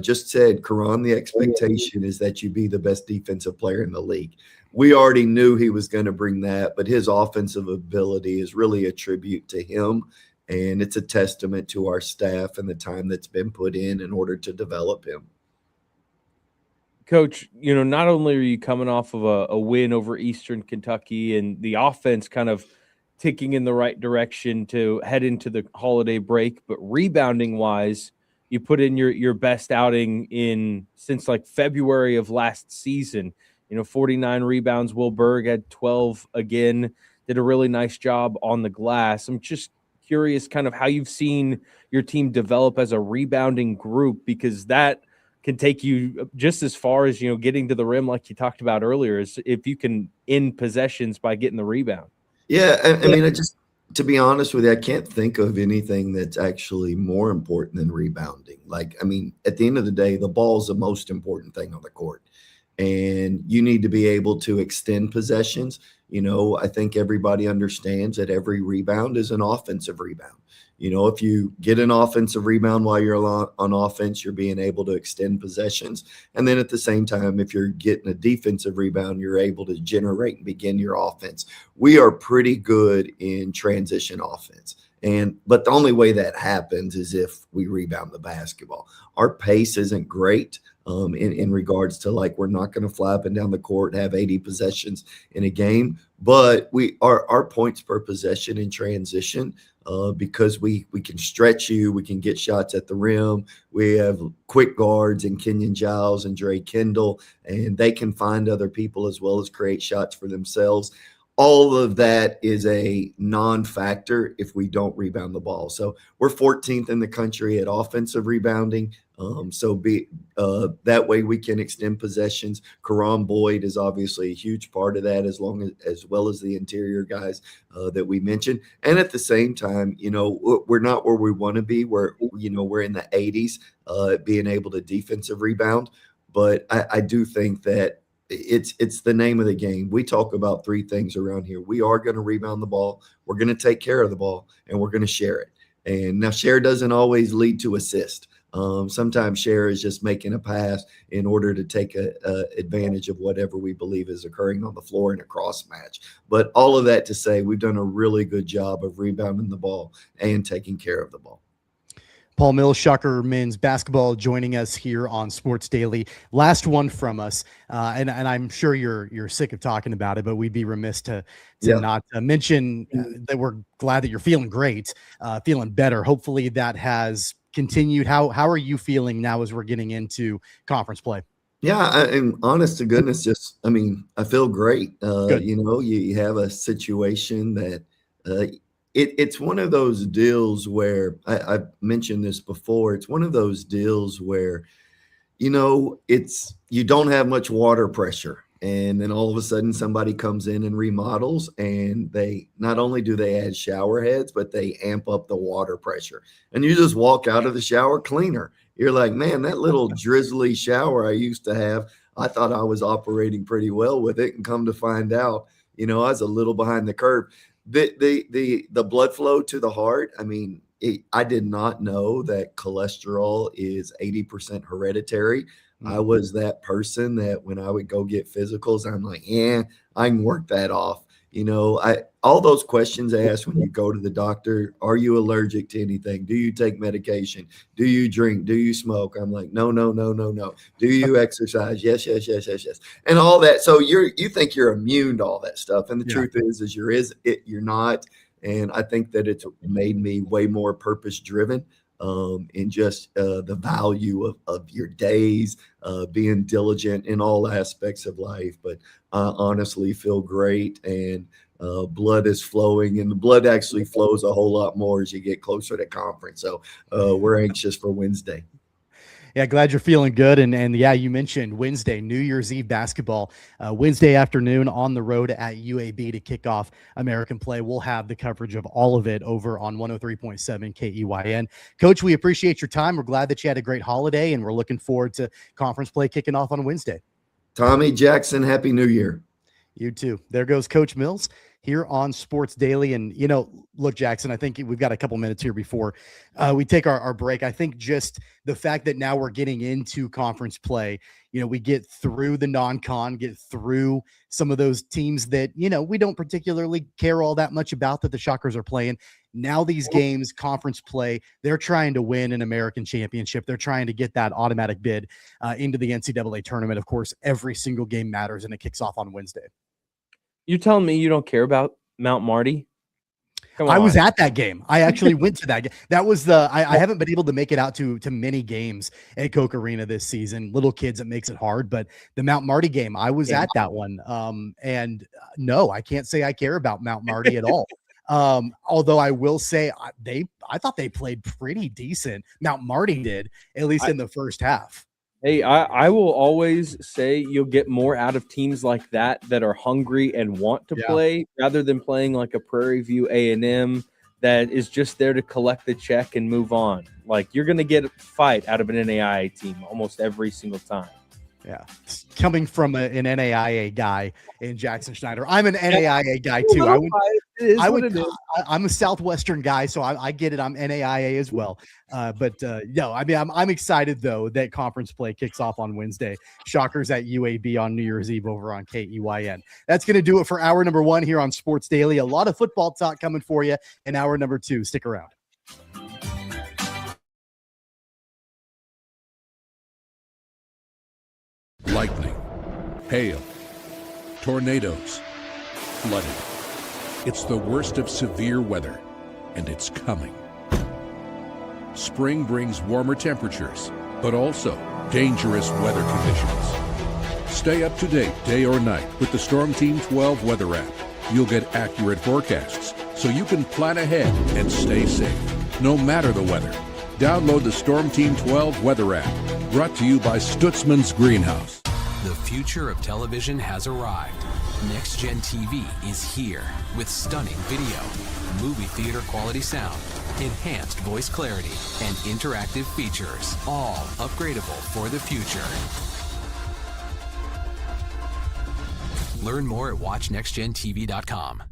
just said, Quran, the expectation is that you be the best defensive player in the league. We already knew he was going to bring that, but his offensive ability is really a tribute to him, and it's a testament to our staff and the time that's been put in order to develop him. Coach, not only are you coming off of a win over Eastern Kentucky and the offense kind of ticking in the right direction to head into the holiday break, but rebounding-wise, you put in your best outing since like February of last season. 49 rebounds. Will Berg had 12 again, did a really nice job on the glass. I'm just curious kind of how you've seen your team develop as a rebounding group, because that can take you just as far as, getting to the rim, like you talked about earlier, is if you can end possessions by getting the rebound. Yeah. I mean, to be honest with you, I can't think of anything that's actually more important than rebounding. At the end of the day, the ball is the most important thing on the court, and you need to be able to extend possessions. I think everybody understands that every rebound is an offensive rebound. If you get an offensive rebound while you're on offense, you're being able to extend possessions. And then at the same time, if you're getting a defensive rebound, you're able to generate and begin your offense. We are pretty good in transition offense. But the only way that happens is if we rebound the basketball. Our pace isn't great in regards to, we're not going to fly up and down the court and have 80 possessions in a game, but our points per possession in transition, because we can stretch you, we can get shots at the rim. We have quick guards in Kenyon Giles and Dre Kendall, and they can find other people as well as create shots for themselves. All of that is a non-factor if we don't rebound the ball. So we're 14th in the country at offensive rebounding. That way we can extend possessions. Karan Boyd is obviously a huge part of that, as well as the interior guys that we mentioned. And at the same time, we're not where we want to be. We're in the 80s being able to defensive rebound. But I do think that it's the name of the game. We talk about three things around here. We are going to rebound the ball, we're going to take care of the ball, and we're going to share it. And now share doesn't always lead to assist. Sometimes share is just making a pass in order to take advantage of whatever we believe is occurring on the floor in a cross match. But all of that to say, we've done a really good job of rebounding the ball and taking care of the ball. Paul Mills, Shocker men's basketball, joining us here on Sports Daily. Last one from us, and I'm sure you're sick of talking about it, but we'd be remiss to not mention that we're glad that you're feeling great, feeling better. Hopefully that has continued. How are you feeling now as we're getting into conference play? Yeah, and honest to goodness, I feel great. You have a situation that it's one of those deals where I've mentioned this before. It's one of those deals where, you don't have much water pressure. And then all of a sudden somebody comes in and remodels, and they not only do they add shower heads, but they amp up the water pressure. And you just walk out of the shower cleaner. You're like, man, that little drizzly shower I used to have, I thought I was operating pretty well with it. And come to find out, I was a little behind the curve. The blood flow to the heart. I did not know that cholesterol is 80% hereditary. I was that person that when I would go get physicals, I'm like, I can work that off. All those questions asked when you go to the doctor, are you allergic to anything? Do you take medication? Do you drink? Do you smoke? I'm like, no. Do you exercise? Yes. And all that. So you think you're immune to all that stuff. And the truth is you're not. And I think that it's made me way more purpose driven in just the value of your days, being diligent in all aspects of life. But I honestly feel great, and blood is flowing, and the blood actually flows a whole lot more as you get closer to conference. So we're anxious for Wednesday. Yeah, glad you're feeling good. And yeah, you mentioned Wednesday, New Year's Eve basketball, Wednesday afternoon on the road at UAB to kick off American play. We'll have the coverage of all of it over on 103.7 KEYN. Coach, we appreciate your time. We're glad that you had a great holiday, and we're looking forward to conference play kicking off on Wednesday. Tommy, Jackson, Happy New Year. You too. There goes Coach Mills here on Sports Daily. And, look, Jackson, I think we've got a couple minutes here before we take our break. I think just the fact that now we're getting into conference play, we get through the non-con, get through some of those teams that, we don't particularly care all that much about that the Shockers are playing. Now these games, conference play, they're trying to win an American championship. They're trying to get that automatic bid into the NCAA tournament. Of course, every single game matters, and it kicks off on Wednesday. You telling me you don't care about Mount Marty? Come on. I was at that game. I actually went to that game. That was I haven't been able to make it out to many games at Koch Arena this season. Little kids, it makes it hard, but the Mount Marty game, I was at that one. And no, I can't say I care about Mount Marty at all. Although I will say I thought they played pretty decent. Mount Marty did, at least in the first half. Hey, I will always say you'll get more out of teams like that are hungry and want to play, rather than playing like a Prairie View A&M that is just there to collect the check and move on. Like, you're going to get a fight out of an NAIA team almost every single time. Yeah. Coming from an NAIA guy in Jackson Schneider. I'm an NAIA guy too. I'm a Southwestern guy, so I get it. I'm NAIA as well. I'm excited though that conference play kicks off on Wednesday. Shockers at UAB on New Year's Eve over on KEYN. That's going to do it for hour number 1 here on Sports Daily. A lot of football talk coming for you in hour number 2. Stick around. Lightning, hail, tornadoes, flooding. It's the worst of severe weather, and it's coming. Spring brings warmer temperatures, but also dangerous weather conditions. Stay up to date day or night with the Storm Team 12 weather app. You'll get accurate forecasts, so you can plan ahead and stay safe, no matter the weather. Download the Storm Team 12 weather app, brought to you by Stutzman's Greenhouse. The future of television has arrived. Next Gen TV is here with stunning video, movie theater quality sound, enhanced voice clarity, and interactive features, all upgradable for the future. Learn more at watchnextgentv.com.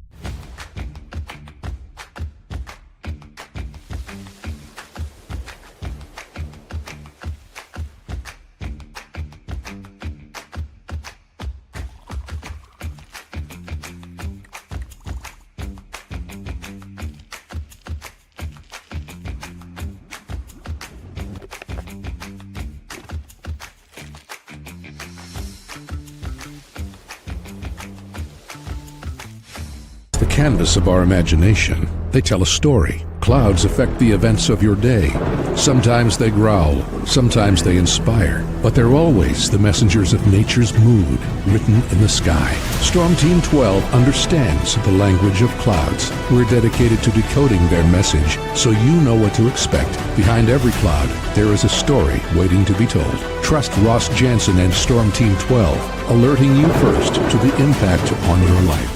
Canvas of our imagination. They tell a story. Clouds affect the events of your day. Sometimes they growl, sometimes they inspire, but they're always the messengers of nature's mood written in the sky. Storm Team 12 understands the language of clouds. We're dedicated to decoding their message so you know what to expect. Behind every cloud, there is a story waiting to be told. Trust Ross Jansen and Storm Team 12, alerting you first to the impact on your life.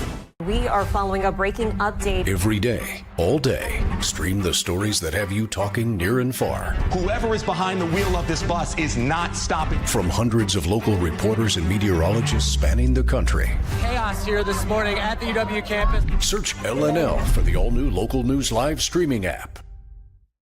We are following a breaking update. Every day, all day, stream the stories that have you talking near and far. Whoever is behind the wheel of this bus is not stopping. From hundreds of local reporters and meteorologists spanning the country. Chaos here this morning at the UW campus. Search LNL for the all-new Local News Live streaming app.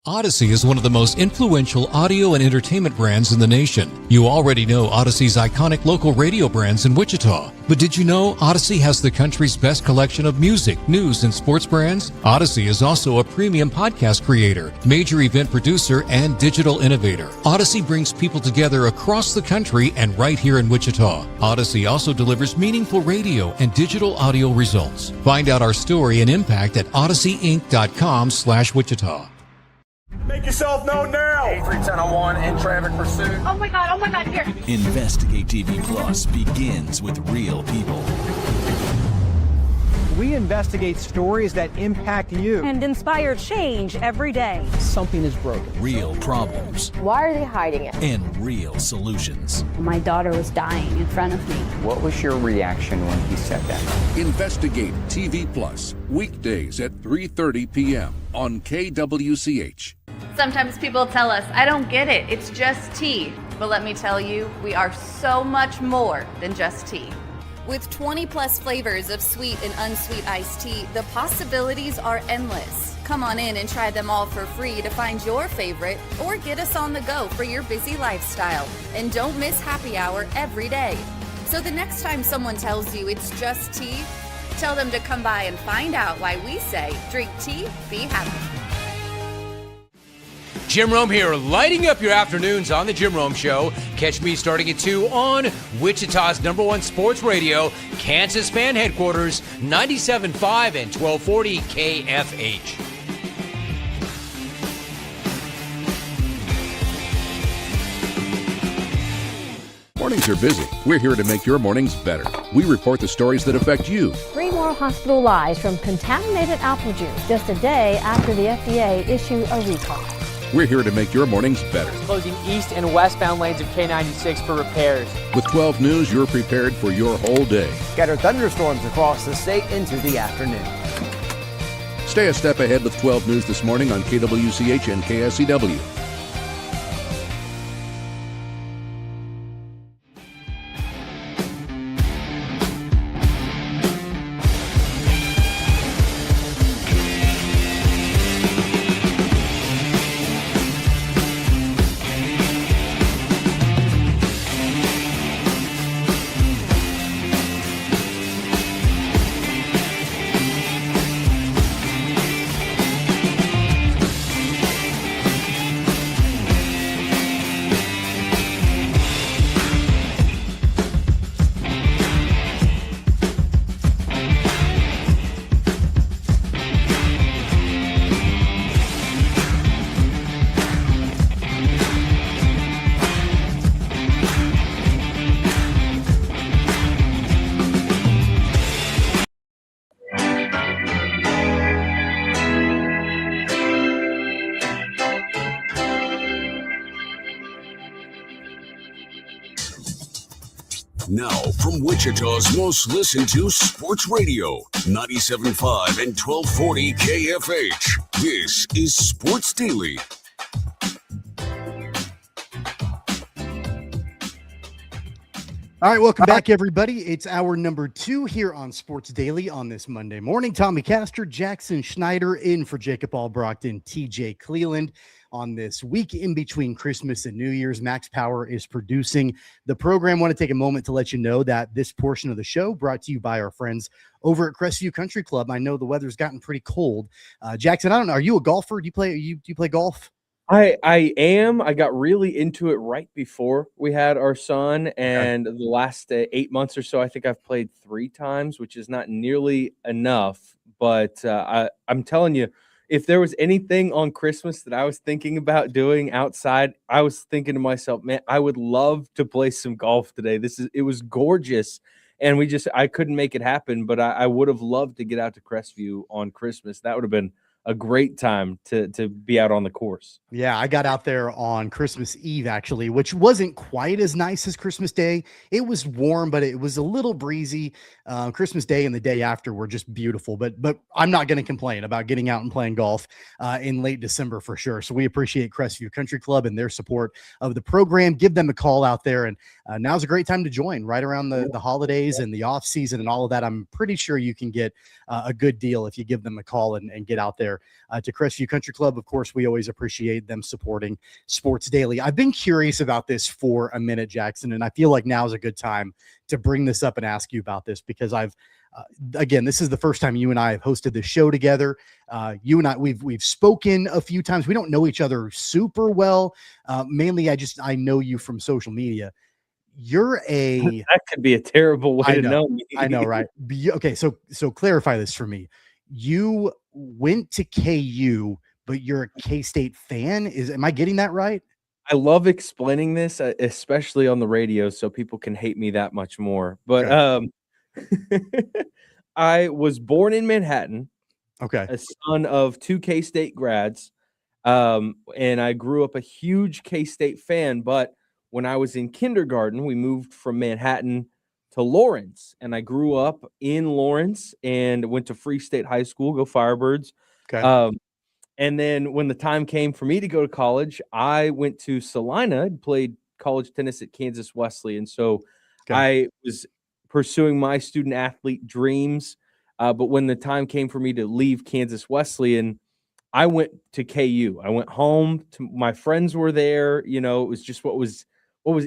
Odyssey is one of the most influential audio and entertainment brands in the nation. You already know Odyssey's iconic local radio brands in Wichita. But did you know Odyssey has the country's best collection of music, news, and sports brands? Odyssey is also a premium podcast creator, major event producer, and digital innovator. Odyssey brings people together across the country and right here in Wichita. Odyssey also delivers meaningful radio and digital audio results. Find out our story and impact at odysseyinc.com/Wichita. Make yourself known now. 83101 in traffic pursuit. Oh my God, here. Investigate TV Plus begins with real people. We investigate stories that impact you. And inspire change every day. Something is broken. Real problems Why are they hiding it? and real solutions. My daughter was dying in front of me. What was your reaction when he said that? Investigate TV Plus, weekdays at 3:30 p.m. on KWCH. Sometimes people tell us, I don't get it, it's just tea. But let me tell you, we are so much more than just tea. With 20 plus flavors of sweet and unsweet iced tea, the possibilities are endless. Come on in and try them all for free to find your favorite or get us on the go for your busy lifestyle. And don't miss happy hour every day. So the next time someone tells you it's just tea, tell them to come by and find out why we say, drink tea, be happy. Jim Rome here, lighting up your afternoons on The Jim Rome Show. Catch me starting at 2 on Wichita's #1 sports radio, Kansas Fan Headquarters, 97.5 and 1240 KFH. Mornings are busy. We're here to make your mornings better. We report the stories that affect you. 3 more hospital lies from contaminated apple juice just a day after the FDA issued a recall. We're here to make your mornings better. Closing east and westbound lanes of K96 for repairs. With 12 News, you're prepared for your whole day. Scattered thunderstorms across the state into the afternoon. Stay a step ahead with 12 News this morning on KWCH and KSCW. Now, from Wichita's most listened to sports radio, 97.5 and 1240 KFH. This is Sports Daily. All right, welcome back, everybody. It's hour number 2 here on Sports Daily on this Monday morning. Tommy Castor, Jackson Schneider in for Jacob Albrocht, TJ Cleland. On this week in between Christmas and New Year's, Max Power is producing the program. I want to take a moment to let you know that this portion of the show brought to you by our friends over at Crestview Country Club. I know the weather's gotten pretty cold. Jackson, I don't know. Are you a golfer? Do you play golf? I am. I got really into it right before we had our son, and the last 8 months or so, I think I've played 3 times, which is not nearly enough. But I'm telling you, if there was anything on Christmas that I was thinking about doing outside, I was thinking to myself, man, I would love to play some golf today. It was gorgeous. And I couldn't make it happen, but I would have loved to get out to Crestview on Christmas. That would have been a great time to be out on the course. Yeah, I got out there on Christmas Eve, actually, which wasn't quite as nice as Christmas Day. It was warm, but it was a little breezy. Christmas Day and the day after were just beautiful, but I'm not going to complain about getting out and playing golf in late December for sure. So we appreciate Crestview Country Club and their support of the program. Give them a call out there, and now's a great time to join right around the holidays and the off season and all of that. I'm pretty sure you can get a good deal if you give them a call and get out there there to Crestview Country Club. Of course, we always appreciate them supporting Sports Daily. I've been curious about this for a minute, Jackson, and I feel like now is a good time to bring this up and ask you about this because again, this is the first time you and I have hosted this show together. You and I, we've spoken a few times. We don't know each other super well. Mainly, I know you from social media. You're that could be a terrible way to know me. I know, right? Okay, so clarify this for me. You went to KU, but you're a K-State fan. Am I getting that right? I love explaining this, especially on the radio, so people can hate me that much more. But I was born in Manhattan. Okay, a son of 2 K-State grads, and I grew up a huge K-State fan. But when I was in kindergarten, we moved from Manhattan to Lawrence, and I grew up in Lawrence and went to Free State High School, go Firebirds. Okay. And then when the time came for me to go to college, I went to Salina and played college tennis at Kansas Wesleyan. So I was pursuing my student athlete dreams. But when the time came for me to leave Kansas Wesleyan, I went to KU. I went home to my friends were there. You know, it was just what was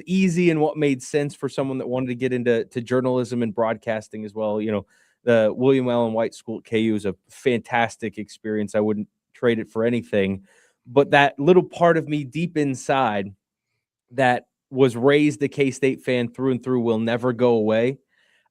easy and what made sense for someone that wanted to get into journalism and broadcasting as well. You know, the William Allen White School at KU is a fantastic experience. I wouldn't trade it for anything. But that little part of me deep inside that was raised a K-State fan through and through will never go away.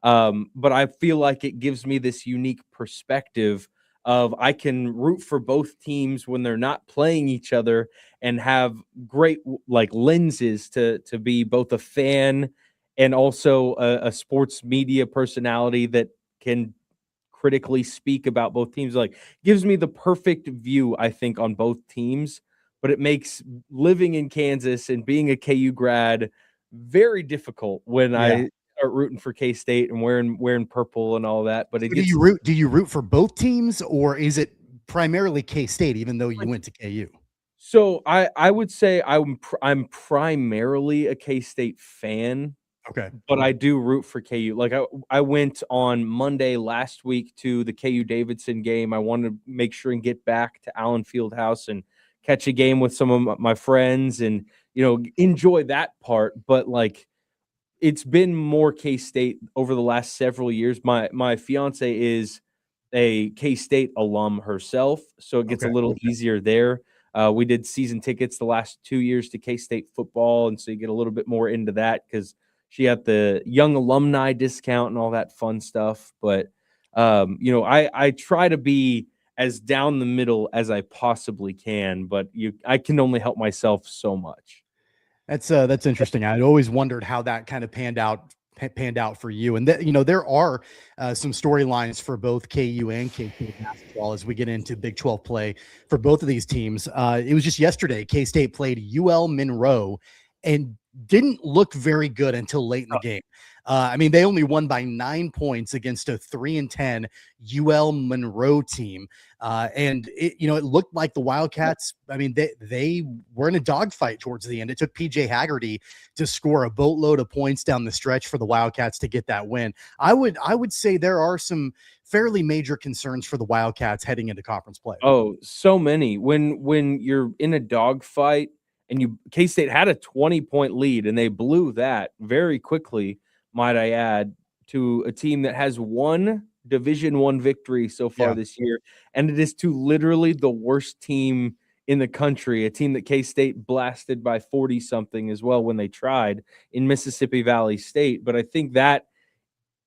But I feel like it gives me this unique perspective of I can root for both teams when they're not playing each other and have great like lenses to be both a fan and also a sports media personality that can critically speak about both teams. Like gives me the perfect view, I think, on both teams, but it makes living in Kansas and being a KU grad very difficult when I start rooting for K-State and wearing purple and all that. But do you root for both teams, or is it primarily K-State, even though you went to KU? So I would say I'm primarily a K-State fan. Okay. But I do root for KU. Like I went on Monday last week to the KU Davidson game. I wanted to make sure and get back to Allen Fieldhouse and catch a game with some of my friends and, you know, enjoy that part. But like, it's been more K-State over the last several years. My fiance is a K-State alum herself, so it gets a little easier there. We did season tickets the last 2 years to K-State football, and so you get a little bit more into that because she had the young alumni discount and all that fun stuff. But, you know, I try to be as down the middle as I possibly can, but I can only help myself so much. That's interesting. I'd always wondered how that kind of panned out for you. And you know, there are some storylines for both KU and K-State basketball as we get into Big 12 play for both of these teams. It was just yesterday, K-State played UL Monroe and didn't look very good until late in the game. I mean, they only won by 9 points against a 3-10 UL Monroe team. And it looked like the Wildcats, I mean, they were in a dogfight towards the end. It took PJ Haggerty to score a boatload of points down the stretch for the Wildcats to get that win. I would say there are some fairly major concerns for the Wildcats heading into conference play. Oh, so many. When you're in a dogfight and K-State had a 20-point lead and they blew that very quickly, might I add, to a team that has one Division I victory so far this year, and it is to literally the worst team in the country, a team that K-State blasted by 40-something as well when they tried in Mississippi Valley State. But I think that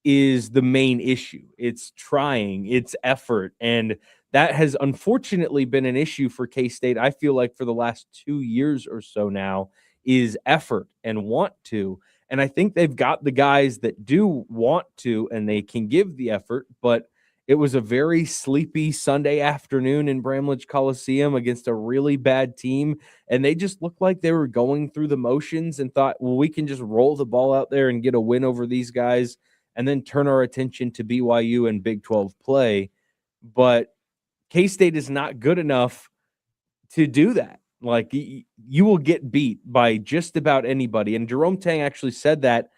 is the main issue. It's trying, it's effort, and that has unfortunately been an issue for K-State, I feel like, for the last 2 years or so now, is effort and want to. And I think they've got the guys that do want to, and they can give the effort, but it was a very sleepy Sunday afternoon in Bramlage Coliseum against a really bad team, and they just looked like they were going through the motions and thought, well, we can just roll the ball out there and get a win over these guys and then turn our attention to BYU and Big 12 play. But K-State is not good enough to do that. Like, you will get beat by just about anybody. And Jerome Tang actually said that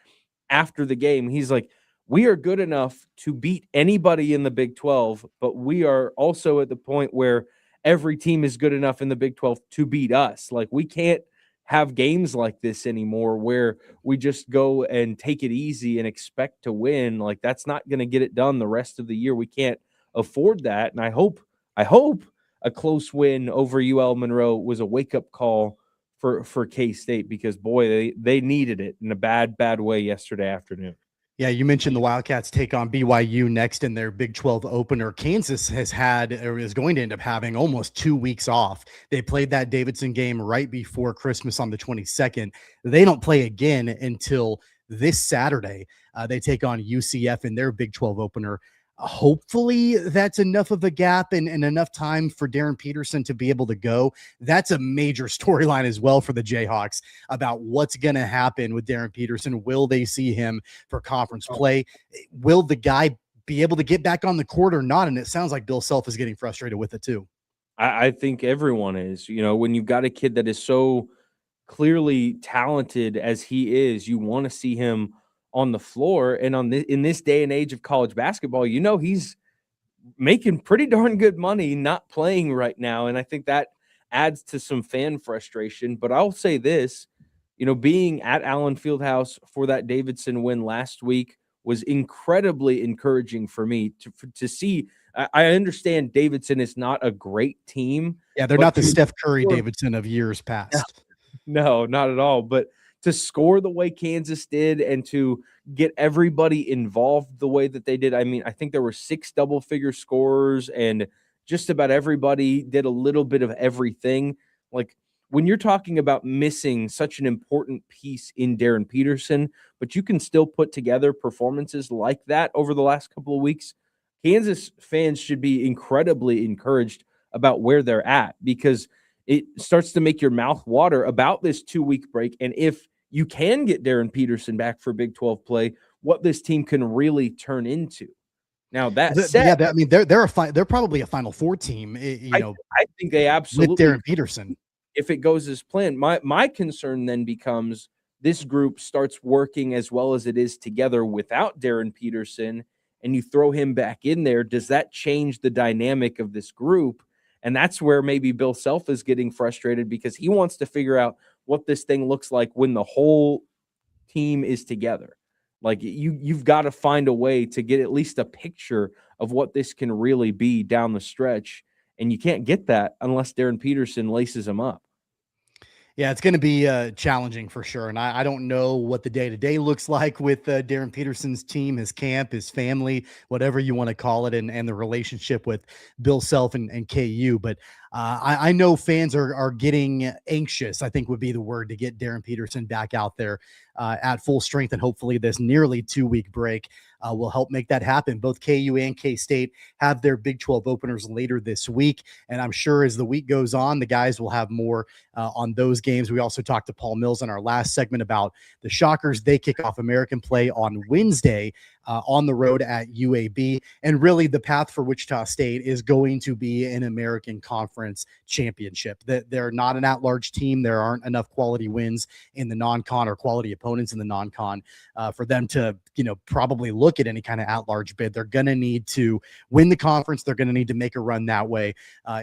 after the game. He's like, we are good enough to beat anybody in the Big 12, but we are also at the point where every team is good enough in the Big 12 to beat us. Like, we can't have games like this anymore where we just go and take it easy and expect to win. Like, that's not going to get it done the rest of the year. We can't afford that. And I hope a close win over UL Monroe was a wake-up call for K-State, because boy, they needed it in a bad way yesterday afternoon. Yeah, you mentioned the Wildcats take on BYU next in their Big 12 opener. Kansas has had, or is going to end up having, almost 2 weeks off. They played that Davidson game right before Christmas on the 22nd. They don't play again until this Saturday. They take on UCF in their Big 12 opener. Hopefully that's enough of a gap and enough time for Darren Peterson to be able to go. That's a major storyline as well for the Jayhawks about what's going to happen with Darren Peterson. Will they see him for conference play? Will the guy be able to get back on the court or not? And it sounds like Bill Self is getting frustrated with it too. I think everyone is. You know, when you've got a kid that is so clearly talented as he is, you want to see him on the floor. And in this day and age of college basketball, you know, he's making pretty darn good money not playing right now. And I think that adds to some fan frustration. But I'll say this, you know, being at Allen Fieldhouse for that Davidson win last week was incredibly encouraging for me to see. I understand Davidson is not a great team. Yeah, they're not the Steph Curry Davidson of years past. No, not at all. But to score the way Kansas did and to get everybody involved the way that they did. I mean, I think there were 6 double-figure scorers, and just about everybody did a little bit of everything. Like, when you're talking about missing such an important piece in Darren Peterson, but you can still put together performances like that over the last couple of weeks, Kansas fans should be incredibly encouraged about where they're at, because it starts to make your mouth water about this 2-week break. And if you can get Darren Peterson back for Big 12 play, what this team can really turn into. Now that said, I mean, they're probably a Final Four team. I think they absolutely with Darren Peterson. If it goes as planned, my concern then becomes this group starts working as well as it is together without Darren Peterson, and you throw him back in there. Does that change the dynamic of this group? And that's where maybe Bill Self is getting frustrated, because he wants to figure out what this thing looks like when the whole team is together. Like, you've got to find a way to get at least a picture of what this can really be down the stretch. And you can't get that unless Darren Peterson laces him up. Yeah, it's going to be challenging for sure. And I don't know what the day-to-day looks like with Darren Peterson's team, his camp, his family, whatever you want to call it, and the relationship with Bill Self and KU. But I know fans are getting anxious, I think would be the word, to get Darren Peterson back out there at full strength. And hopefully this nearly 2-week break will help make that happen. Both KU and K-State have their Big 12 openers later this week. And I'm sure as the week goes on, the guys will have more on those games. We also talked to Paul Mills in our last segment about the Shockers. They kick off American play on Wednesday on the road at UAB. And really the path for Wichita State is going to be an American Conference championship. They're not an at-large team. There aren't enough quality wins in the non-con or quality opponents in the non-con for them to, probably look at any kind of at-large bid. They're going to need to win the conference. They're going to need to make a run that way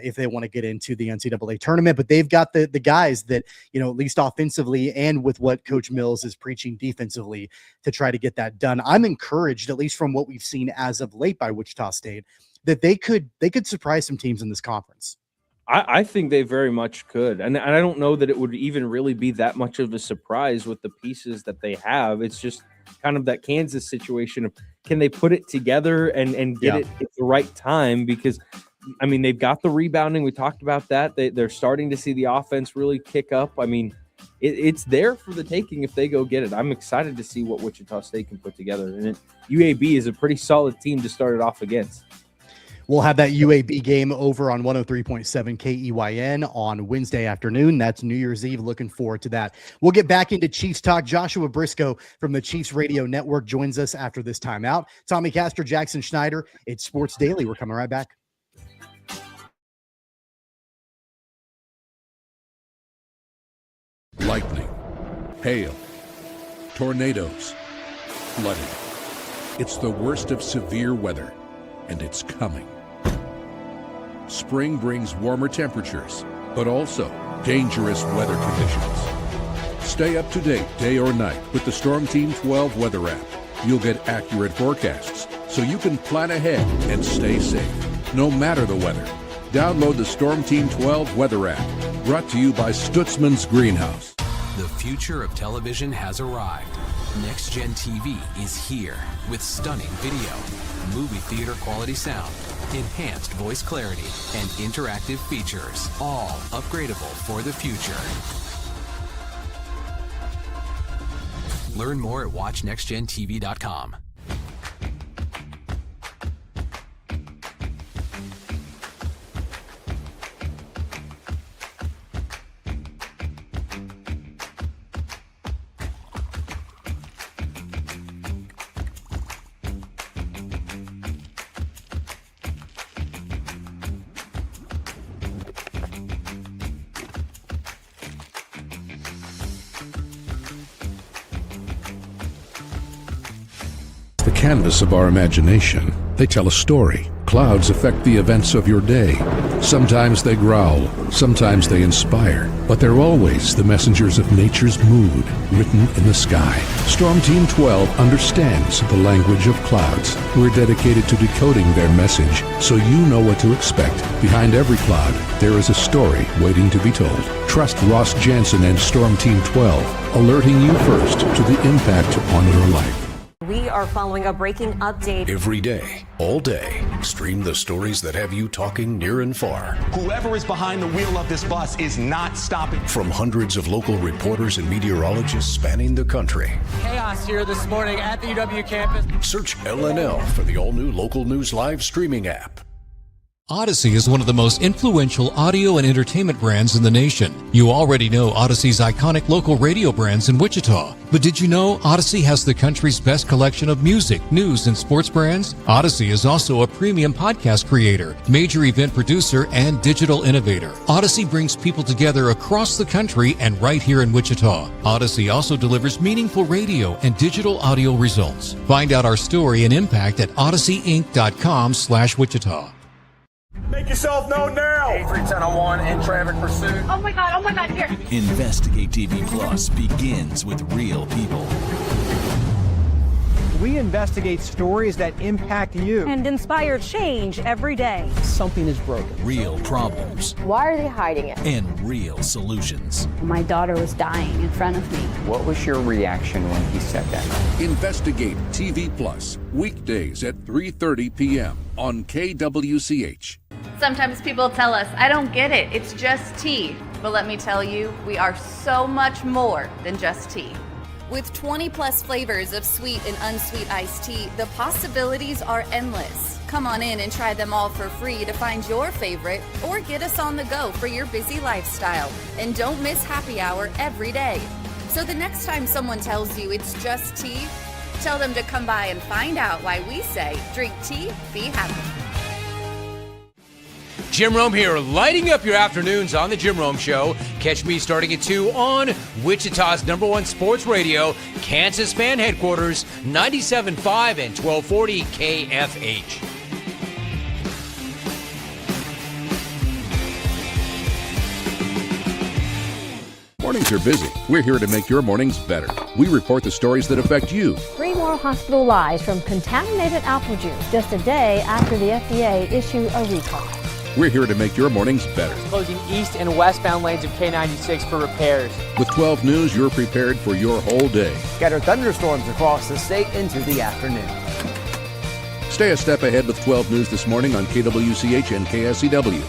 if they want to get into the NCAA tournament. But they've got the guys that, at least offensively and with what Coach Mills is preaching defensively, to try to get that done. I'm encouraged, at least from what we've seen as of late by Wichita State, that they could surprise some teams in this conference. I think they very much could. And I don't know that it would even really be that much of a surprise with the pieces that they have. It's just kind of that Kansas situation of, can they put it together and get it at the right time? Because, I mean, they've got the rebounding. We talked about that. They're starting to see the offense really kick up. I mean, it's there for the taking if they go get it. I'm excited to see what Wichita State can put together. And UAB is a pretty solid team to start it off against. We'll have that UAB game over on 103.7 KEYN on Wednesday afternoon. That's New Year's Eve. Looking forward to that. We'll get back into Chiefs talk. Joshua Briscoe from the Chiefs Radio Network joins us after this timeout. Tommy Castor, Jackson Schneider. It's Sports Daily. We're coming right back. Lightning, hail, tornadoes, flooding. It's the worst of severe weather, and it's coming. Spring brings warmer temperatures, but also dangerous weather conditions. Stay up to date day or night with the Storm Team 12 weather app. You'll get accurate forecasts so you can plan ahead and stay safe, no matter the weather. Download the Storm Team 12 weather app, brought to you by Stutzman's Greenhouse. The future of television has arrived. Next Gen TV is here with stunning video, movie theater quality sound, enhanced voice clarity, and interactive features, all upgradable for the future. Learn more at watchnextgentv.com. The canvas of our imagination. They tell a story. Clouds affect the events of your day. Sometimes they growl, sometimes they inspire, but they're always the messengers of nature's mood, written in the sky. Storm Team 12 understands the language of clouds. We're dedicated to decoding their message, so you know what to expect. Behind every cloud, there is a story waiting to be told. Trust Ross Jansen and Storm Team 12, alerting you first to the impact on your life. We are following a breaking update. Every day, all day, stream the stories that have you talking near and far. Whoever is behind the wheel of this bus is not stopping. From hundreds of local reporters and meteorologists spanning the country. Chaos here this morning at the UW campus. Search LNL for the all-new Local News Live streaming app. Odyssey is one of the most influential audio and entertainment brands in the nation. You already know Odyssey's iconic local radio brands in Wichita. But did you know Odyssey has the country's best collection of music, news, and sports brands? Odyssey is also a premium podcast creator, major event producer, and digital innovator. Odyssey brings people together across the country and right here in Wichita. Odyssey also delivers meaningful radio and digital audio results. Find out our story and impact at odysseyinc.com/Wichita. Make yourself known now. 831001 in traffic pursuit. Oh my God, here. Investigate TV Plus begins with real people. We investigate stories that impact you. And inspire change every day. Something is broken. Real problems. Why are they hiding it? And real solutions. My daughter was dying in front of me. What was your reaction when he said that? Investigate TV Plus, weekdays at 3:30 p.m. on KWCH. Sometimes people tell us, I don't get it, it's just tea. But let me tell you, we are so much more than just tea. With 20 plus flavors of sweet and unsweet iced tea, the possibilities are endless. Come on in and try them all for free to find your favorite or get us on the go for your busy lifestyle. And don't miss happy hour every day. So the next time someone tells you it's just tea, tell them to come by and find out why we say, drink tea, be happy. Jim Rome here, lighting up your afternoons on The Jim Rome Show. Catch me starting at 2 on Wichita's #1 sports radio, Kansas Fan Headquarters, 97.5 and 1240 KFH. Mornings are busy. We're here to make your mornings better. We report the stories that affect you. 3 more hospital lies from contaminated apple juice just a day after the FDA issued a recall. We're here to make your mornings better. Closing east and westbound lanes of K96 for repairs. With 12 News, you're prepared for your whole day. Scattered thunderstorms across the state into the afternoon. Stay a step ahead with 12 News this morning on KWCH and KSCW.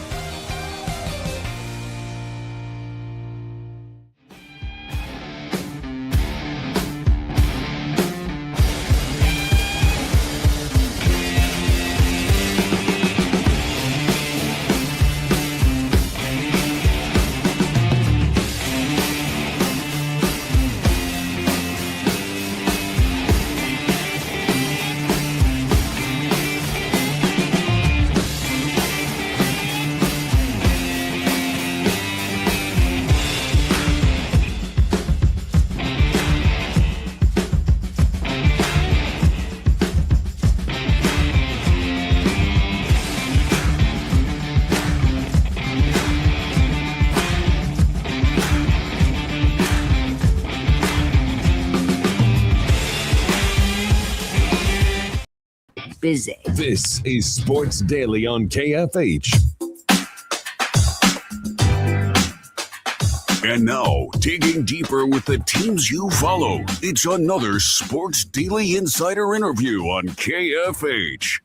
busy. This is Sports Daily on KFH. And now, digging deeper with the teams you follow, it's another Sports Daily Insider interview on KFH.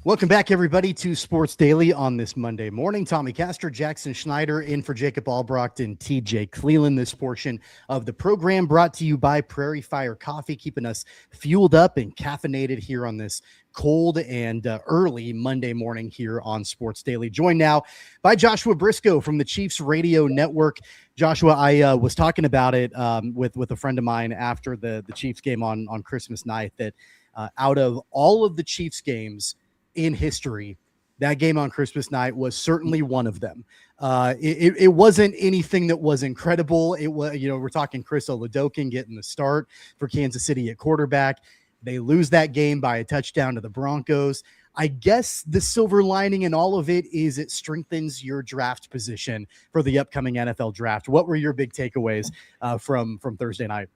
Welcome back, everybody, to Sports Daily on this Monday morning. Tommy Castor, Jackson Schneider in for Jacob Albrecht and TJ Cleland. This portion of the program brought to you by Prairie Fire Coffee, keeping us fueled up and caffeinated here on this cold and early Monday morning here on Sports Daily. Joined now by Joshua Briscoe from the Chiefs Radio Network. Joshua, I was talking about it with a friend of mine after the Chiefs game on Christmas night, that out of all of the Chiefs games in history, that game on Christmas night was certainly one of them. It wasn't anything that was incredible. It was, we're talking Chris Oladokun getting the start for Kansas City at quarterback. They lose that game by a touchdown to the Broncos. I guess the silver lining in all of it is it strengthens your draft position for the upcoming NFL draft. What were your big takeaways from Thursday night?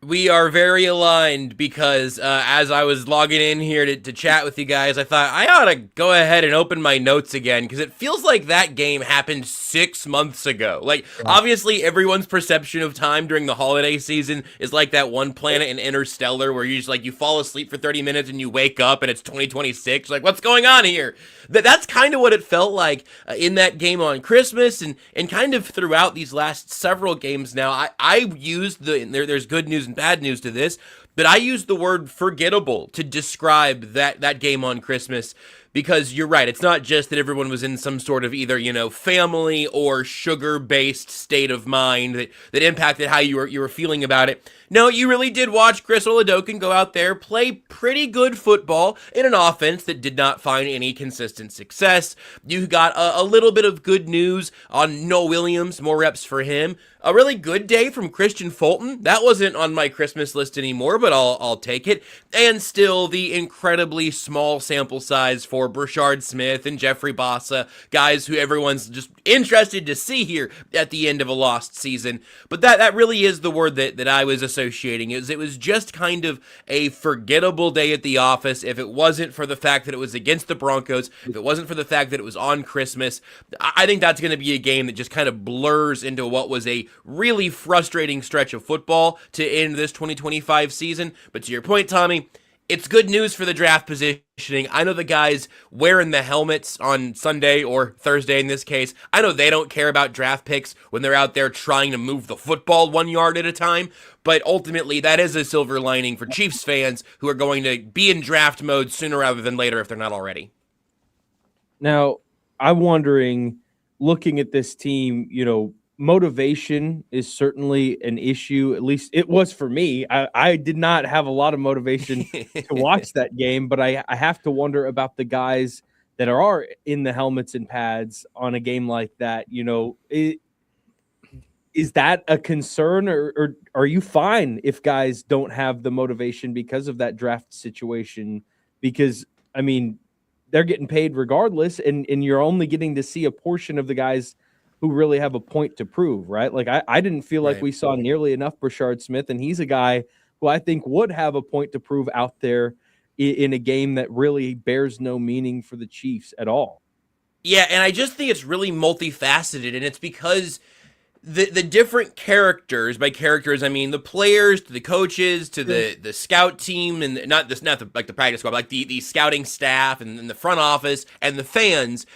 We are very aligned because as I was logging in here to chat with you guys, I thought I ought to go ahead and open my notes again because it feels like that game happened 6 months ago. Like, obviously, everyone's perception of time during the holiday season is like that one planet in Interstellar where you just like you fall asleep for 30 minutes and you wake up and it's 2026. Like, what's going on here? That's kind of what it felt like in that game on Christmas and kind of throughout these last several games now. I used there's good news and bad news to this, but I used the word forgettable to describe that game on Christmas because you're right. It's not just that everyone was in some sort of either, family or sugar-based state of mind that impacted how you were feeling about it. No, you really did watch Chris Oladokun go out there, play pretty good football in an offense that did not find any consistent success. You got a little bit of good news on Noah Williams, more reps for him. A really good day from Christian Fulton. That wasn't on my Christmas list anymore, but I'll take it. And still the incredibly small sample size for Brashard Smith and Jeffrey Bassa, guys who everyone's just interested to see here at the end of a lost season. But that really is the word that I was associating. It was just kind of a forgettable day at the office. If it wasn't for the fact that it was against the Broncos, if it wasn't for the fact that it was on Christmas, I think that's going to be a game that just kind of blurs into what was a really frustrating stretch of football to end this 2025 season. But to your point, Tommy, it's good news for the draft positioning. I know the guys wearing the helmets on Sunday or Thursday in this case, I know they don't care about draft picks when they're out there trying to move the football 1 yard at a time. But ultimately, that is a silver lining for Chiefs fans who are going to be in draft mode sooner rather than later if they're not already. Now, I'm wondering, looking at this team, motivation is certainly an issue. At least it was for me. I did not have a lot of motivation to watch that game, but I have to wonder about the guys that are in the helmets and pads on a game like that. Is that a concern, or are you fine if guys don't have the motivation because of that draft situation? Because, I mean, they're getting paid regardless, and you're only getting to see a portion of the guys who really have a point to prove, right? Like, I didn't feel like we saw nearly enough Brashard Smith, and he's a guy who I think would have a point to prove out there in a game that really bears no meaning for the Chiefs at all. Yeah, and I just think it's really multifaceted, and it's because the different characters, by characters I mean the players to the coaches to the scout team, and not the practice squad, but like the scouting staff and the front office and the fans.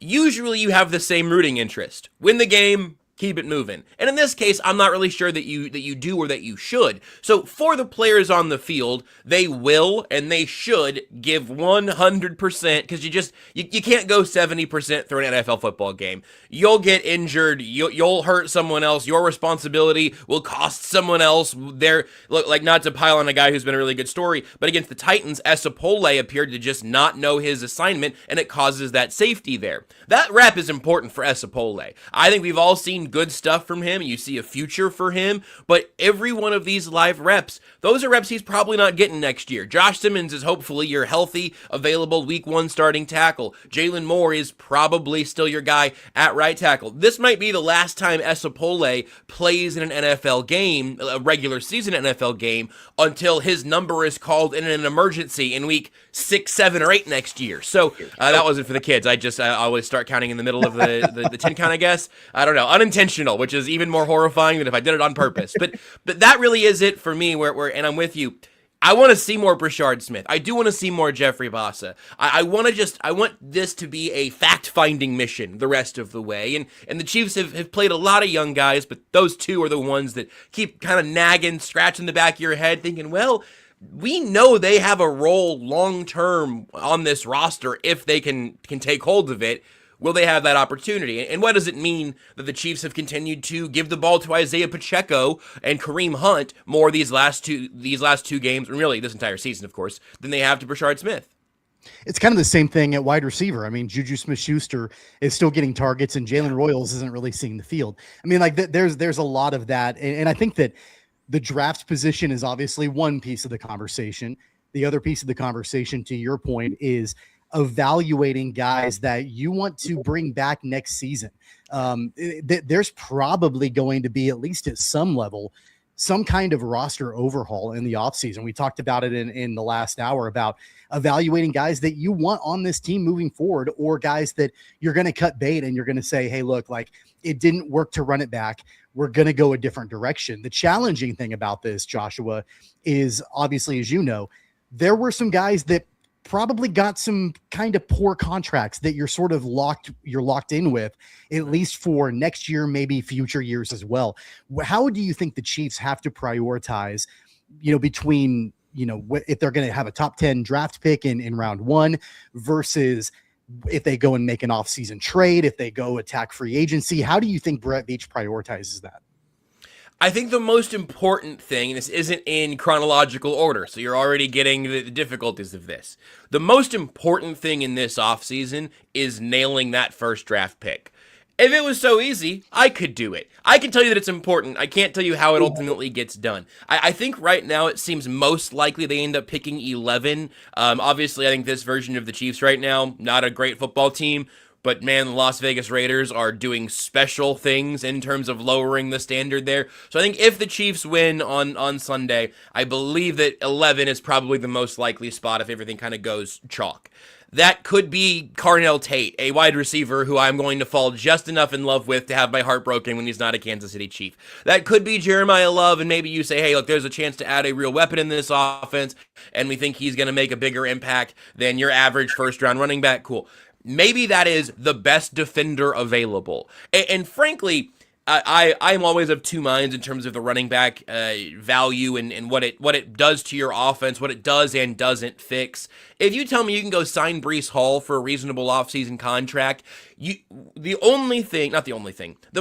Usually you have the same rooting interest. Win the game, keep it moving. And in this case, I'm not really sure that you do or that you should. So for the players on the field, they will and they should give 100% because you can't go 70% through an NFL football game. You'll get injured. You'll hurt someone else. Your responsibility will cost someone else. Look, not to pile on a guy who's been a really good story, but against the Titans, Esapole appeared to just not know his assignment, and it causes that safety there. That rep is important for Esapole. I think we've all seen good stuff from him, and you see a future for him, but every one of these live reps, those are reps he's probably not getting next year. Josh Simmons is hopefully your healthy, available week 1 starting tackle. Jalen Moore is probably still your guy at right tackle. This might be the last time Esapole plays in an NFL game, a regular season NFL game, until his number is called in an emergency in week 6, 7, or 8 next year. So that wasn't for the kids. I always start counting in the middle of the 10 count, I guess. I don't know. Unintentional, which is even more horrifying than if I did it on purpose. But that really is it for me, and I'm with you. I want to see more Brashard Smith. I do want to see more Jeffrey Bassa. I want this to be a fact-finding mission the rest of the way. And the Chiefs have played a lot of young guys, but those two are the ones that keep kind of nagging, scratching the back of your head, thinking, well, we know they have a role long-term on this roster if they can take hold of it. Will they have that opportunity? And what does it mean that the Chiefs have continued to give the ball to Isaiah Pacheco and Kareem Hunt more these last two games, and really this entire season, of course, than they have to Brashard Smith? It's kind of the same thing at wide receiver. I mean, Juju Smith-Schuster is still getting targets, and Jalen Royals isn't really seeing the field. I mean, like there's a lot of that, and I think that the draft position is obviously one piece of the conversation. The other piece of the conversation, to your point, is evaluating guys that you want to bring back next season. There's probably going to be, at least at some level, some kind of roster overhaul in the offseason. We talked about it in the last hour about evaluating guys that you want on this team moving forward, or guys that you're going to cut bait and you're going to say, hey, look, like it didn't work to run it back. We're going to go a different direction. The challenging thing about this, Joshua, is obviously, as you know, there were some guys that probably got some kind of poor contracts that you're sort of locked in with, at least for next year, maybe future years as well. How do you think the Chiefs have to prioritize, between, if they're going to have a top 10 draft pick in round 1 versus if they go and make an offseason trade, if they go attack free agency? How do you think Brett Veach prioritizes that? I think the most important thing, and this isn't in chronological order, so you're already getting the difficulties of this. The most important thing in this offseason is nailing that first draft pick. If it was so easy, I could do it. I can tell you that it's important. I can't tell you how it ultimately gets done. I think right now it seems most likely they end up picking 11. Obviously, I think this version of the Chiefs right now, not a great football team. But man, the Las Vegas Raiders are doing special things in terms of lowering the standard there. So I think if the Chiefs win on Sunday, I believe that 11 is probably the most likely spot if everything kind of goes chalk. That could be Carnell Tate, a wide receiver who I'm going to fall just enough in love with to have my heart broken when he's not a Kansas City Chief. That could be Jeremiah Love, and maybe you say, hey, look, there's a chance to add a real weapon in this offense, and we think he's going to make a bigger impact than your average first-round running back. Cool. Maybe that is the best defender available. And frankly, I'm always of two minds in terms of the running back value and what it does to your offense, what it does and doesn't fix. If you tell me you can go sign Breece Hall for a reasonable offseason contract, the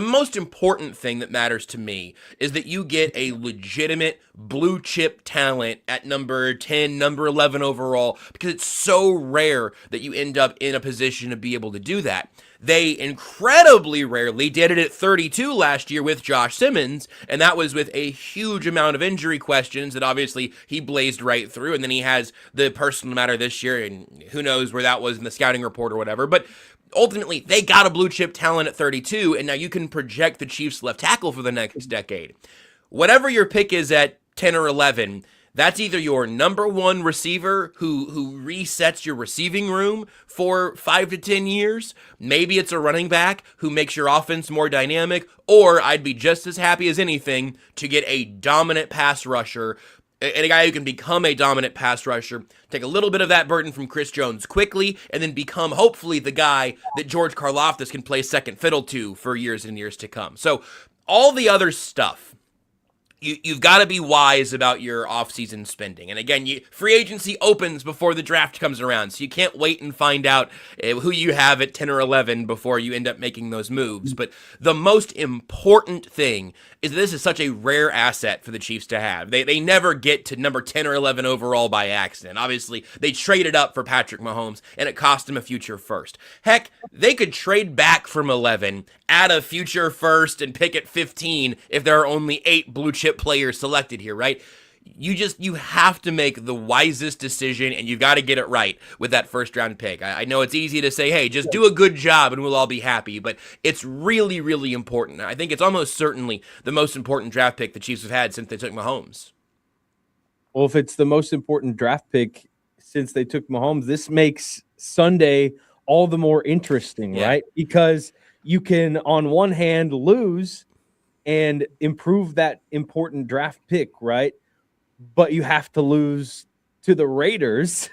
most important thing that matters to me is that you get a legitimate blue chip talent at number 10, number 11 overall, because it's so rare that you end up in a position to be able to do that. They incredibly rarely did it at 32 last year with Josh Simmons, and that was with a huge amount of injury questions that obviously he blazed right through, and then he has the personal matter this year, and who knows where that was in the scouting report or whatever, but ultimately, they got a blue chip talent at 32, and now you can project the Chiefs left tackle for the next decade. Whatever your pick is at 10 or 11, that's either your number one receiver who resets your receiving room for 5 to 10 years. Maybe it's a running back who makes your offense more dynamic, or I'd be just as happy as anything to get a dominant pass rusher, and a guy who can become a dominant pass rusher, take a little bit of that burden from Chris Jones quickly, and then become hopefully the guy that George Karlaftis can play second fiddle to for years and years to come. So all the other stuff, you've got to be wise about your offseason spending. And again, free agency opens before the draft comes around, so you can't wait and find out who you have at 10 or 11 before you end up making those moves. But the most important thing is this is such a rare asset for the Chiefs to have. They never get to number 10 or 11 overall by accident. Obviously, they traded up for Patrick Mahomes, and it cost them a future first. Heck, they could trade back from 11, add a future first, and pick at 15 if there are only 8 blue chip players selected here, right? You have to make the wisest decision, and you've got to get it right with that first round pick. I know it's easy to say, hey, just do a good job and we'll all be happy, but it's really, really important. I think it's almost certainly the most important draft pick the Chiefs have had since they took Mahomes. Well, if it's the most important draft pick since they took Mahomes, this makes Sunday all the more interesting, right? Because you can, on one hand, lose and improve that important draft pick, right? But you have to lose to the Raiders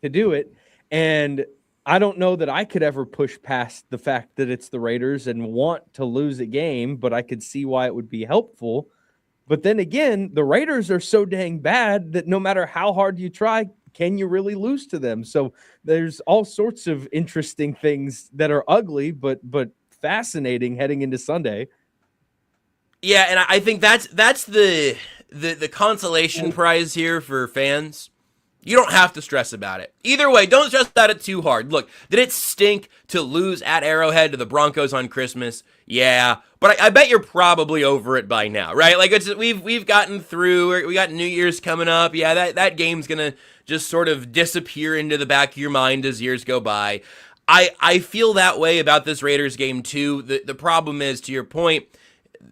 to do it. And I don't know that I could ever push past the fact that it's the Raiders and want to lose a game, but I could see why it would be helpful. But then again, the Raiders are so dang bad that no matter how hard you try, can you really lose to them? So there's all sorts of interesting things that are ugly, but fascinating heading into Sunday. Yeah, and I think that's the consolation prize here for fans. You don't have to stress about it. Either way, don't stress about it too hard. Look, did it stink to lose at Arrowhead to the Broncos on Christmas? Yeah, but I bet you're probably over it by now, right? Like we've gotten through. We got New Year's coming up. Yeah, that game's gonna just sort of disappear into the back of your mind as years go by. I feel that way about this Raiders game too. The problem is, to your point,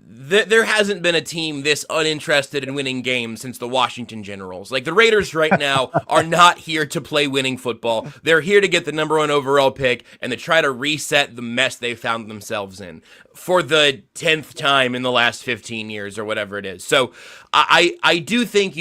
there hasn't been a team this uninterested in winning games since the Washington Generals. Like, the Raiders right now are not here to play winning football. They're here to get the number 1 overall pick and to try to reset the mess they found themselves in for the 10th time in the last 15 years or whatever it is. So I do think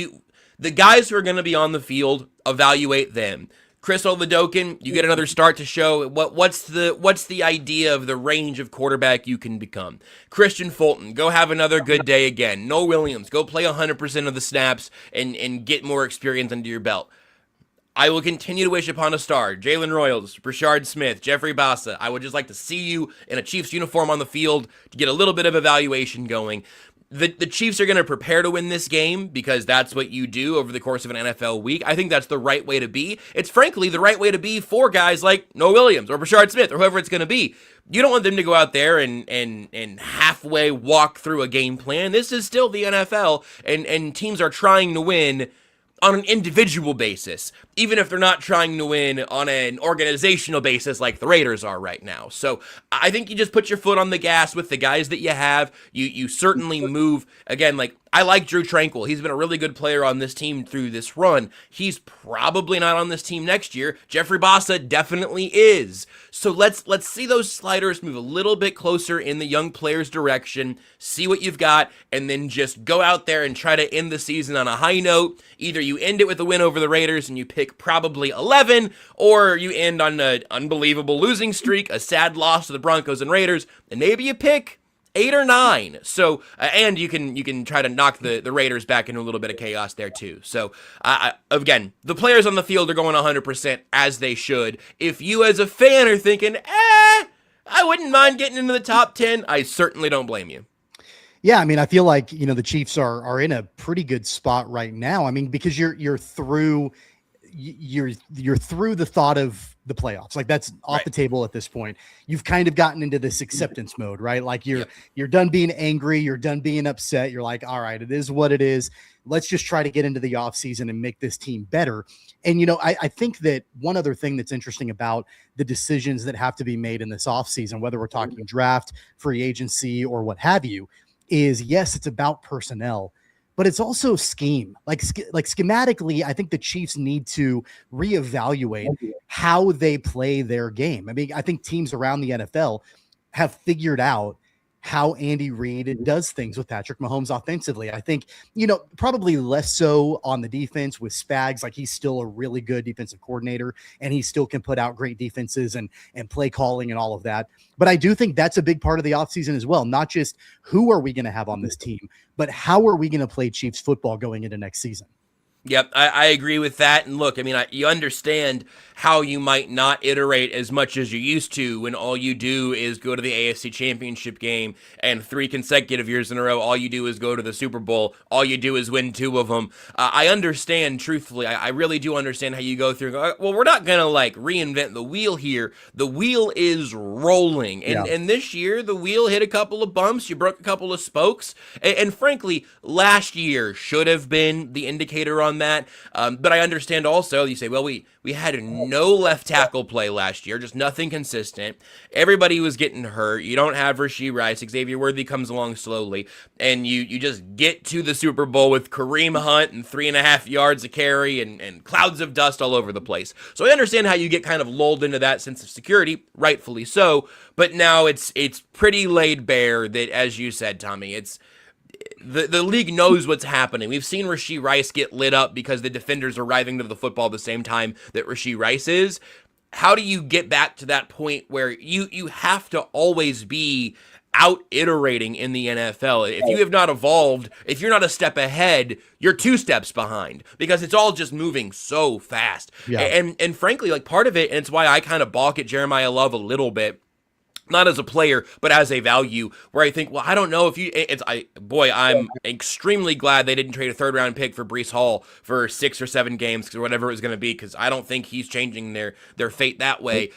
the guys who are going to be on the field, evaluate them. Chris Oladokun, you get another start to show what's the idea of the range of quarterback you can become. Christian Fulton, go have another good day again. Noah Williams, go play 100% of the snaps and get more experience under your belt. I will continue to wish upon a star. Jalen Royals, Brashard Smith, Jeffrey Bassa. I would just like to see you in a Chiefs uniform on the field to get a little bit of evaluation going. The Chiefs are going to prepare to win this game because that's what you do over the course of an NFL week. I think that's the right way to be. It's frankly the right way to be for guys like Noah Williams or Brashard Smith or whoever it's going to be. You don't want them to go out there and halfway walk through a game plan. This is still the NFL, and teams are trying to win on an individual basis, even if they're not trying to win on an organizational basis like the Raiders are right now. So I think you just put your foot on the gas with the guys that you have. You certainly move. Again, like, I like Drew Tranquill. He's been a really good player on this team through this run. He's probably not on this team next year. Jeffrey Bassa definitely is. So let's see those sliders move a little bit closer in the young players' direction, see what you've got, and then just go out there and try to end the season on a high note. Either you end it with a win over the Raiders and you pick probably 11, or you end on an unbelievable losing streak, a sad loss to the Broncos and Raiders, and maybe you pick 8 or 9. So, and you can try to knock the Raiders back into a little bit of chaos there too. So, again, the players on the field are going 100% as they should. If you as a fan are thinking, I wouldn't mind getting into the top 10, I certainly don't blame you. Yeah, I mean, I feel like, the Chiefs are in a pretty good spot right now. I mean, because you're through the thought of the playoffs. Like, that's off the table at this point. You've kind of gotten into this acceptance mode, right? Like, you're done being angry, you're done being upset. You're like, all right, it is what it is. Let's just try to get into the offseason and make this team better. And, I think that one other thing that's interesting about the decisions that have to be made in this offseason, whether we're talking draft, free agency, or what have you, is, yes, it's about personnel, but it's also scheme. Like schematically, I think the Chiefs need to reevaluate how they play their game. I mean, I think teams around the NFL have figured out how Andy Reid does things with Patrick Mahomes offensively. I think, probably less so on the defense with Spags. Like, he's still a really good defensive coordinator, and he still can put out great defenses and play calling and all of that. But I do think that's a big part of the offseason as well. Not just who are we going to have on this team, but how are we going to play Chiefs football going into next season? Yep, I agree with that. And look, I mean, you understand how you might not iterate as much as you used to when all you do is go to the AFC Championship game, and 3 consecutive years in a row, all you do is go to the Super Bowl. All you do is win 2 of them. I understand, truthfully, I really do understand how you go through and go, well, we're not going to like reinvent the wheel here. The wheel is rolling. And this year, the wheel hit a couple of bumps. You broke a couple of spokes. And frankly, last year should have been the indicator on that. But I understand also, you say, well, we had no left tackle play last year, just nothing consistent. Everybody was getting hurt. You don't have Rashee Rice. Xavier Worthy comes along slowly. And you just get to the Super Bowl with Kareem Hunt and 3.5 yards a carry and clouds of dust all over the place. So I understand how you get kind of lulled into that sense of security, rightfully so. But now it's pretty laid bare that, as you said, Tommy, it's the league knows what's happening. We've seen Rashee Rice get lit up because the defenders are arriving to the football at the same time that Rashee Rice is. How do you get back to that point where you have to always be out iterating in the NFL? If you have not evolved, if you're not a step ahead, you're 2 steps behind, because it's all just moving so fast. Yeah. And frankly, like, part of it, and it's why I kind of balk at Jeremiah Love a little bit, not as a player, but as a value, where I think, well, I don't know if I'm extremely glad they didn't trade a 3rd-round pick for Breece Hall for 6 or 7 games, or whatever it was going to be, because I don't think he's changing their fate that way.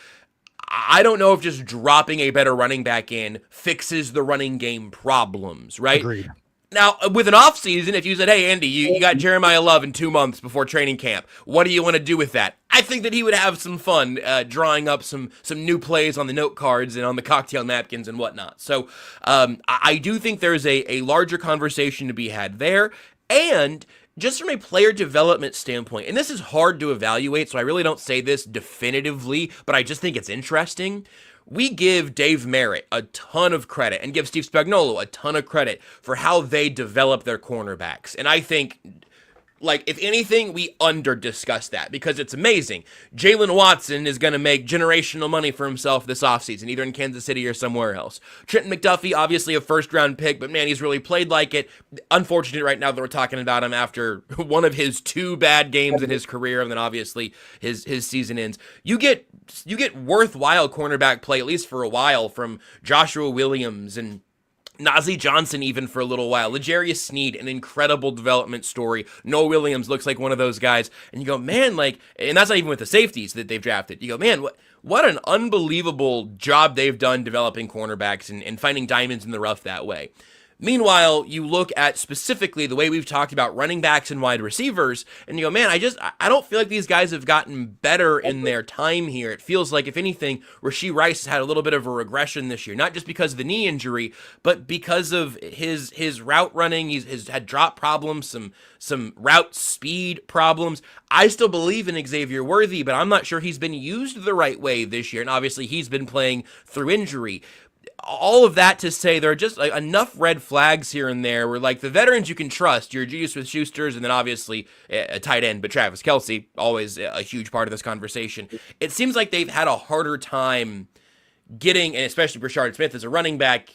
I don't know if just dropping a better running back in fixes the running game problems, right? Agreed. Now, with an offseason, if you said, hey, Andy, you got Jeremiah Love in 2 months before training camp, what do you want to do with that? I think that he would have some fun drawing up some new plays on the note cards and on the cocktail napkins and whatnot. So I do think there's a larger conversation to be had there. And just from a player development standpoint, and this is hard to evaluate, so I really don't say this definitively, but I just think it's interesting. We give Dave Merritt a ton of credit and give Steve Spagnuolo a ton of credit for how they develop their cornerbacks. And I think, like, if anything, we under-discuss that, because it's amazing. Jalen Watson is going to make generational money for himself this offseason, either in Kansas City or somewhere else. Trenton McDuffie, obviously a first-round pick, but man, he's really played like it. Unfortunate right now that we're talking about him after one of his 2 bad games in his career, and then obviously his season ends. You get worthwhile cornerback play, at least for a while, from Joshua Williams and Najee Johnson, even for a little while. L'Jarius Sneed, an incredible development story. Noah Williams looks like one of those guys. And you go, man, like, and that's not even with the safeties that they've drafted. You go, man, what an unbelievable job they've done developing cornerbacks and finding diamonds in the rough that way. Meanwhile, you look at specifically the way we've talked about running backs and wide receivers, and you go, man, I don't feel like these guys have gotten better in their time here. It feels like, if anything, Rashee Rice has had a little bit of a regression this year, not just because of the knee injury, but because of his route running. He's had drop problems, some route speed problems. I still believe in Xavier Worthy, but I'm not sure he's been used the right way this year, and obviously he's been playing through injury. All of that to say, there are just enough red flags here and there where, like, the veterans you can trust, your Juju Smith-Schusters, and then obviously a tight end, but Travis Kelce, always a huge part of this conversation. It seems like they've had a harder time getting, and especially Brashard Smith as a running back,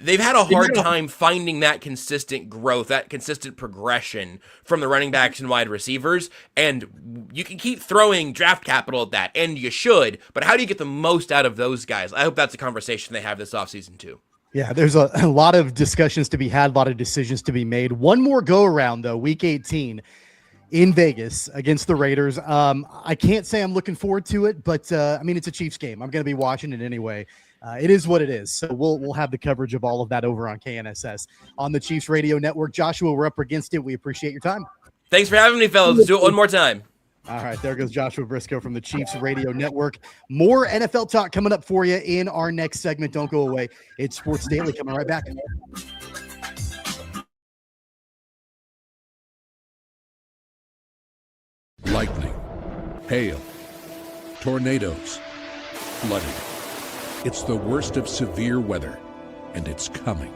they've had a hard time finding that consistent growth, that consistent progression from the running backs and wide receivers. And you can keep throwing draft capital at that, and you should, but how do you get the most out of those guys? I hope that's a conversation they have this offseason too. Yeah, there's a lot of discussions to be had, a lot of decisions to be made. One more go around, though, week 18 in Vegas against the Raiders. I can't say I'm looking forward to it, but I mean, it's a Chiefs game. I'm going to be watching it anyway. It is what it is. So we'll have the coverage of all of that over on KNSS on the Chiefs Radio Network. Joshua, we're up against it. We appreciate your time. Thanks for having me, fellas. Let's do it one more time. All right, there goes Joshua Briscoe from the Chiefs Radio Network. More NFL talk coming up for you in our next segment. Don't go away. It's Sports Daily coming right back. Lightning, hail, tornadoes, flooding. It's the worst of severe weather. and it's coming.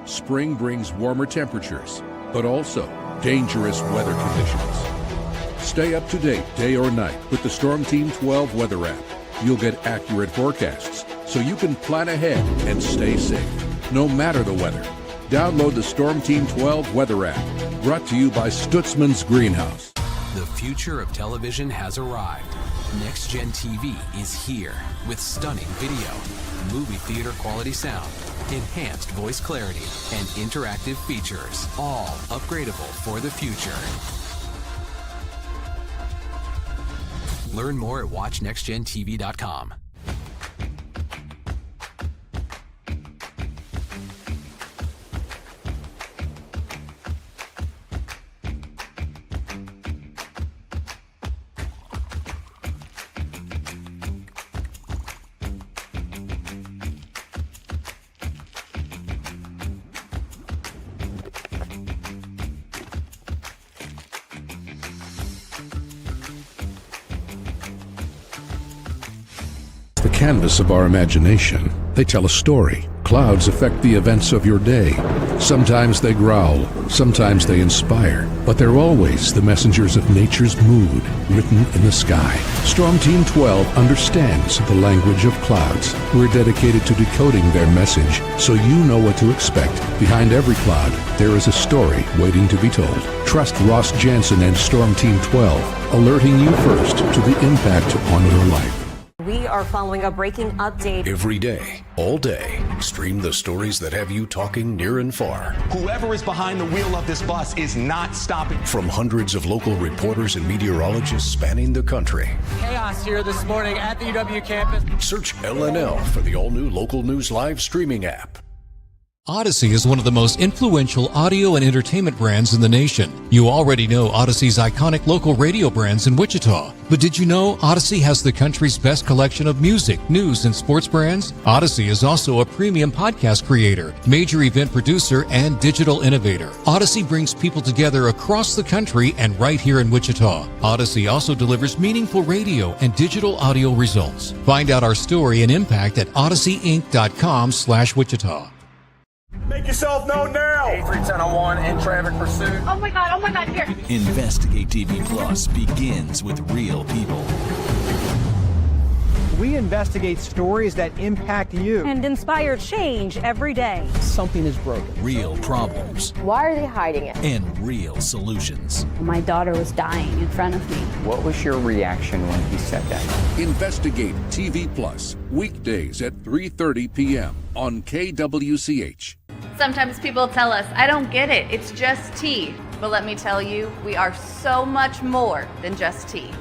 Spring brings warmer temperatures, but also dangerous weather conditions. Stay up to date day or night with the Storm Team 12 weather app. You'll get accurate forecasts so you can plan ahead and stay safe, no matter the weather. Download the Storm Team 12 weather app, brought to you by Stutzman's Greenhouse. The future of television has arrived. Next Gen TV is here with stunning video, movie theater quality sound, enhanced voice clarity, and interactive features, all upgradable for the future. Learn more at watchnextgentv.com. The canvas of our imagination. They tell a story. Clouds affect the events of your day. Sometimes they growl, sometimes they inspire, but they're always the messengers of nature's mood, written in the sky. Storm Team 12 understands the language of clouds. We're dedicated to decoding their message, so you know what to expect. Behind every cloud, there is a story waiting to be told. Trust Ross Jansen and Storm Team 12, alerting you first to the impact on your life. We are following a breaking update. Every day, all day, stream the stories that have you talking near and far. Whoever is behind the wheel of this bus is not stopping. From hundreds of local reporters and meteorologists spanning the country. Chaos here this morning at the UW campus. Search LNL for the all-new Local News Live streaming app. Odyssey is one of the most influential audio and entertainment brands in the nation. You already know Odyssey's iconic local radio brands in Wichita. But did you know Odyssey has the country's best collection of music, news, and sports brands? Odyssey is also a premium podcast creator, major event producer, and digital innovator. Odyssey brings people together across the country and right here in Wichita. Odyssey also delivers meaningful radio and digital audio results. Find out our story and impact at odysseyinc.com/Wichita. Make yourself known now. 83101 in traffic pursuit. Oh my God, here. Investigate TV Plus begins with real people. We investigate stories that impact you. And inspire change every day. Something is broken. Real problems. Why are they hiding it? And real solutions. My daughter was dying in front of me. What was your reaction when he said that? Investigate TV Plus, weekdays at 3:30 p.m. on KWCH. Sometimes people tell us, I don't get it, it's just tea. But let me tell you, we are so much more than just tea.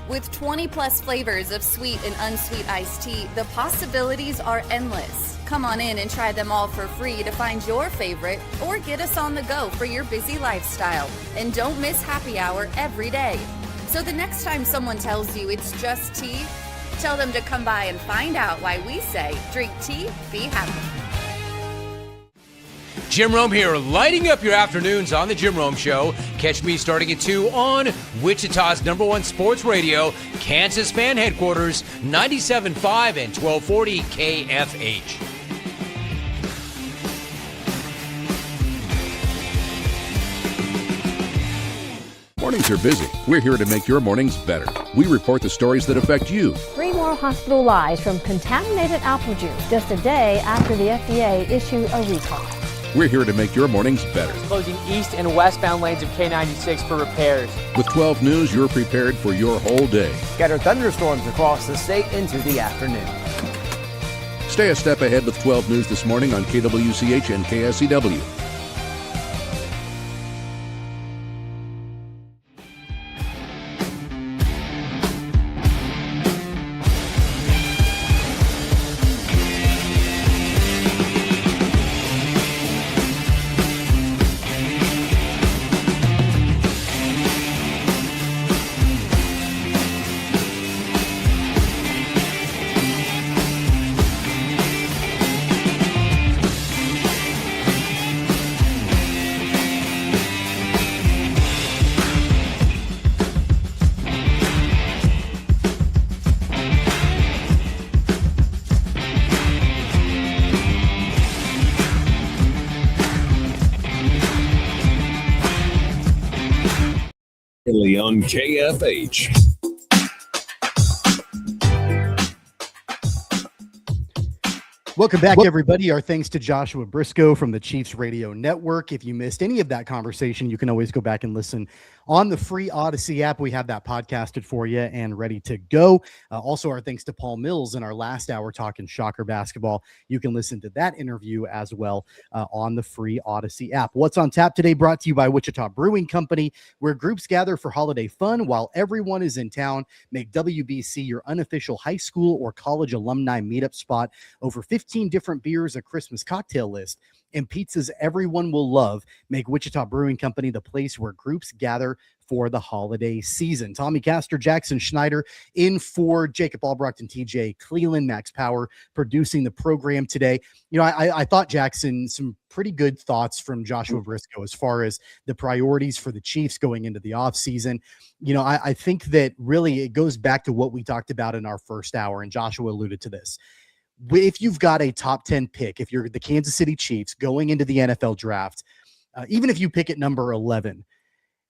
With 20 plus flavors of sweet and unsweet iced tea, the possibilities are endless. Come on in and try them all for free to find your favorite or get us on the go for your busy lifestyle. And don't miss happy hour every day. So the next time someone tells you it's just tea, tell them to come by and find out why we say, drink tea, be happy. Jim Rome here, lighting up your afternoons on The Jim Rome Show. Catch me starting at 2 on Wichita's #1 sports radio, Kansas Fan Headquarters, 97.5 and 1240 KFH. Mornings are busy. We're here to make your mornings better. We report the stories that affect you. 3 more hospital lies from contaminated apple juice just a day after the FDA issued a recall. We're here to make your mornings better. Closing east and westbound lanes of K96 for repairs. With 12 News, you're prepared for your whole day. Scattered thunderstorms across the state into the afternoon. Stay a step ahead with 12 News this morning on KWCH and KSCW. Daily on KFH. Welcome back, everybody. Our thanks to Joshua Briscoe from the Chiefs Radio Network. If you missed any of that conversation, you can always go back and listen on the free Odyssey app. We have that podcasted for you and ready to go. Also, our thanks to Paul Mills in our last hour talking Shocker basketball. You can listen to that interview as well on the free Odyssey app. What's on tap today brought to you by Wichita Brewing Company, where groups gather for holiday fun while everyone is in town. Make WBC your unofficial high school or college alumni meetup spot. Over 15 different beers, a Christmas cocktail list, and pizzas everyone will love. Make Wichita Brewing Company the place where groups gather for the holiday season. Tommy Castor, Jackson Schneider in for Jacob Albrecht and TJ Cleland, Max Power producing the program today. You know, I thought, Jackson, some pretty good thoughts from Joshua Briscoe as far as the priorities for the Chiefs going into the offseason. You know, I think that really it goes back to what we talked about in our first hour, and Joshua alluded to this. If you've got a top 10 pick, if you're the Kansas City Chiefs going into the NFL draft, even if you pick at number 11,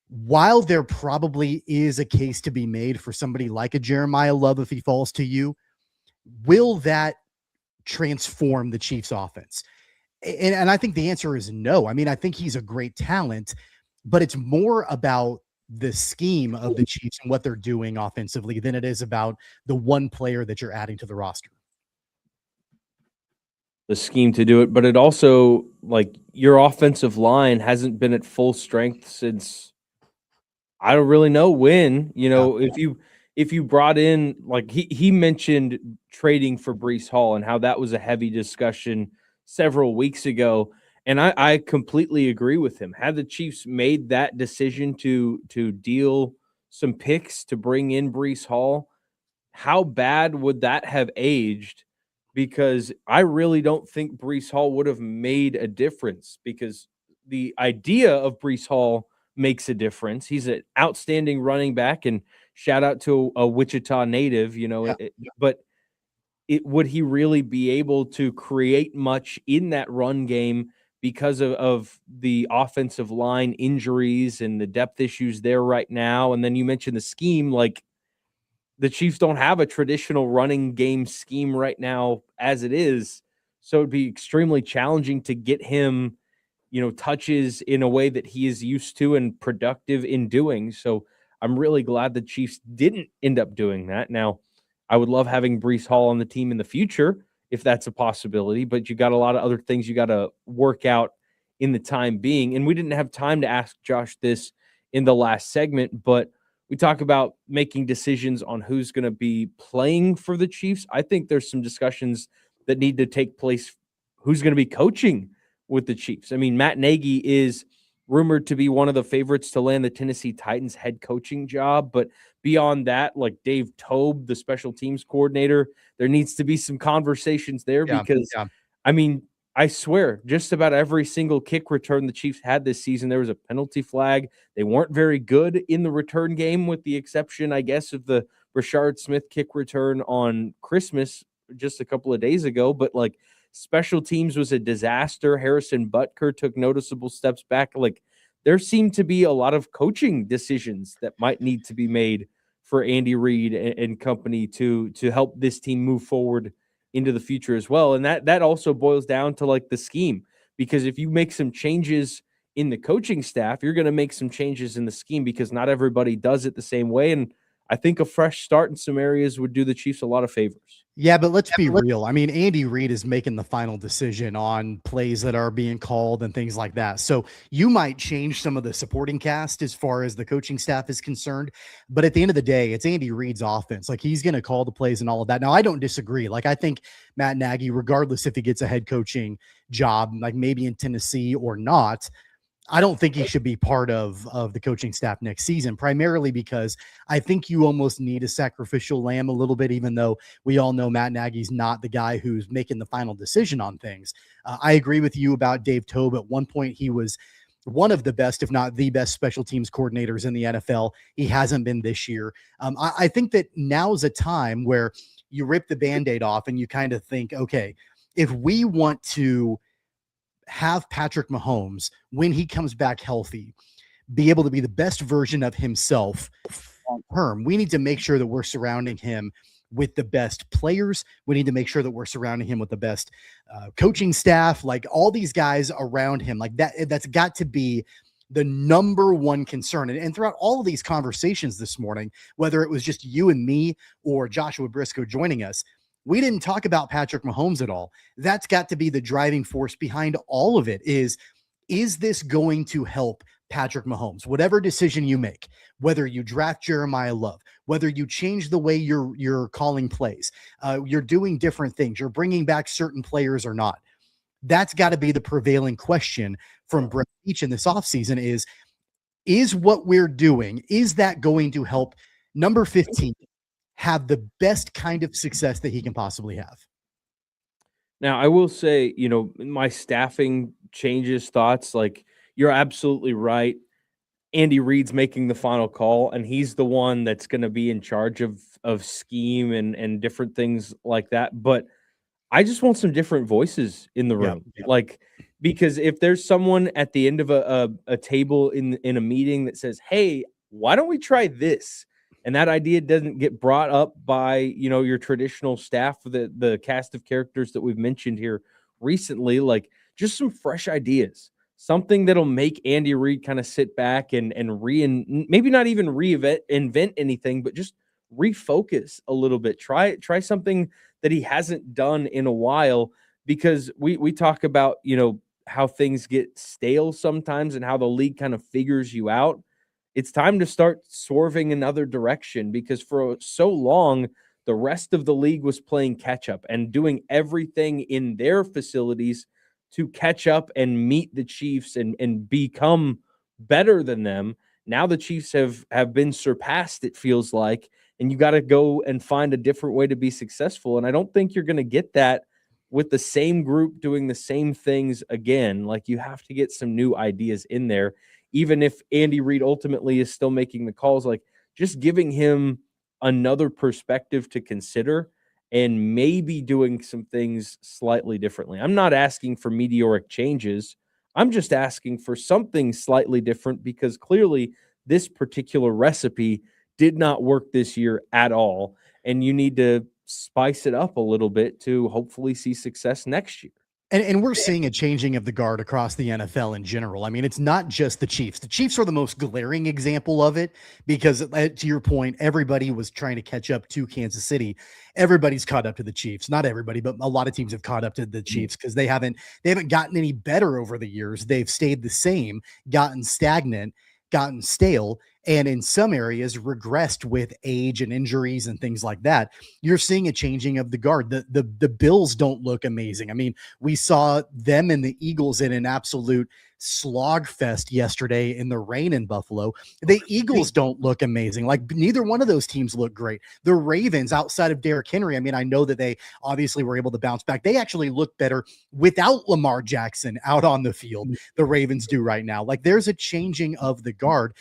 while there probably is a case to be made for somebody like a Jeremiah Love if he falls to you, will that transform the Chiefs offense? And I think the answer is no. I mean, I think he's a great talent, but it's more about the scheme of the Chiefs and what they're doing offensively than it is about the one player that you're adding to the roster. The scheme to do it, but it also, like, your offensive line hasn't been at full strength since I don't really know when. You know, if you brought in, like, he mentioned trading for Breece Hall and how that was a heavy discussion several weeks ago, and I completely agree with him. Had the Chiefs made that decision to deal some picks to bring in Breece Hall, how bad would that have aged? Because I really don't think Breece Hall would have made a difference, because the idea of Breece Hall makes a difference. He's an outstanding running back, and shout out to a Wichita native, you know, but would he really be able to create much in that run game because of the offensive line injuries and the depth issues there right now? And then you mentioned the scheme, like, the Chiefs don't have a traditional running game scheme right now as it is. So it'd be extremely challenging to get him, you know, touches in a way that he is used to and productive in doing. So I'm really glad the Chiefs didn't end up doing that. Now, I would love having Breece Hall on the team in the future if that's a possibility, but you got a lot of other things you got to work out in the time being. And we didn't have time to ask Josh this in the last segment, but we talk about making decisions on who's going to be playing for the Chiefs. I think there's some discussions that need to take place. Who's going to be coaching with the Chiefs? I mean, Matt Nagy is rumored to be one of the favorites to land the Tennessee Titans head coaching job. But beyond that, like Dave Tobe, the special teams coordinator, there needs to be some conversations there because, I mean, I swear, just about every single kick return the Chiefs had this season, there was a penalty flag. They weren't very good in the return game, with the exception, I guess, of the Rashard Smith kick return on Christmas just a couple of days ago. But, like, special teams was a disaster. Harrison Butker took noticeable steps back. Like, there seemed to be a lot of coaching decisions that might need to be made for Andy Reid and company to help this team move forward into the future as well. And that also boils down to, like, the scheme, because if you make some changes in the coaching staff, you're going to make some changes in the scheme, because not everybody does it the same way. And I think a fresh start in some areas would do the Chiefs a lot of favors. Yeah, but let's be real. I mean, Andy Reid is making the final decision on plays that are being called and things like that. So you might change some of the supporting cast as far as the coaching staff is concerned. But at the end of the day, it's Andy Reid's offense. Like, he's going to call the plays and all of that. Now, I don't disagree. Like, I think Matt Nagy, regardless if he gets a head coaching job, like maybe in Tennessee or not, I don't think he should be part of the coaching staff next season, primarily because I think you almost need a sacrificial lamb a little bit, even though we all know Matt Nagy's not the guy who's making the final decision on things. I agree with you about Dave Tobe. At one point, he was one of the best, if not the best, special teams coordinators in the NFL. He hasn't been this year. I think that now's a time where you rip the Band-Aid off and you kind of think, okay, if we want to have Patrick Mahomes when he comes back healthy, be able to be the best version of himself long term, we need to make sure that we're surrounding him with the best players. We need to make sure that we're surrounding him with the best coaching staff, like all these guys around him. Like that's got to be the number one concern. And throughout all of these conversations this morning, whether it was just you and me or Joshua Briscoe joining us, we didn't talk about Patrick Mahomes at all. That's got to be the driving force behind all of it. Is this going to help Patrick Mahomes? Whatever decision you make, whether you draft Jeremiah Love, whether you change the way you're calling plays, you're doing different things, you're bringing back certain players or not, that's got to be the prevailing question from Brett Veach in this offseason is what we're doing, is that going to help number 15 have the best kind of success that he can possibly have? Now, I will say, my staffing changes thoughts. Like, you're absolutely right. Andy Reid's making the final call, and he's the one that's going to be in charge of scheme and different things like that. But I just want some different voices in the room. Yeah. Like, because if there's someone at the end of a table in a meeting that says, hey, why don't we try this? And that idea doesn't get brought up by, your traditional staff, the cast of characters that we've mentioned here recently, like just some fresh ideas, something that'll make Andy Reid kind of sit back and maybe not even invent anything, but just refocus a little bit. Try something that he hasn't done in a while, because we talk about, how things get stale sometimes and how the league kind of figures you out. It's time to start swerving another direction, because for so long, the rest of the league was playing catch up and doing everything in their facilities to catch up and meet the Chiefs and become better than them. Now the Chiefs have been surpassed, it feels like, and you got to go and find a different way to be successful. And I don't think you're going to get that with the same group doing the same things again. Like, you have to get some new ideas in there. Even if Andy Reid ultimately is still making the calls, like just giving him another perspective to consider and maybe doing some things slightly differently. I'm not asking for meteoric changes. I'm just asking for something slightly different, because clearly this particular recipe did not work this year at all. And you need to spice it up a little bit to hopefully see success next year. And we're seeing a changing of the guard across the NFL in general. I mean, it's not just the Chiefs. The Chiefs are the most glaring example of it, because to your point, everybody was trying to catch up to Kansas City. Everybody's caught up to the Chiefs. Not everybody, but a lot of teams have caught up to the Chiefs, because they haven't gotten any better over the years. They've stayed the same, gotten stagnant, gotten stale, and in some areas regressed with age and injuries and things like that. You're seeing a changing of the guard. The Bills don't look amazing. I mean, we saw them and the Eagles in an absolute slog fest yesterday in the rain in Buffalo. The Eagles don't look amazing. Like, neither one of those teams look great. The Ravens, outside of Derrick Henry, I mean, I know that they obviously were able to bounce back. They actually look better without Lamar Jackson out on the field. The Ravens do right now. Like, there's a changing of the guard.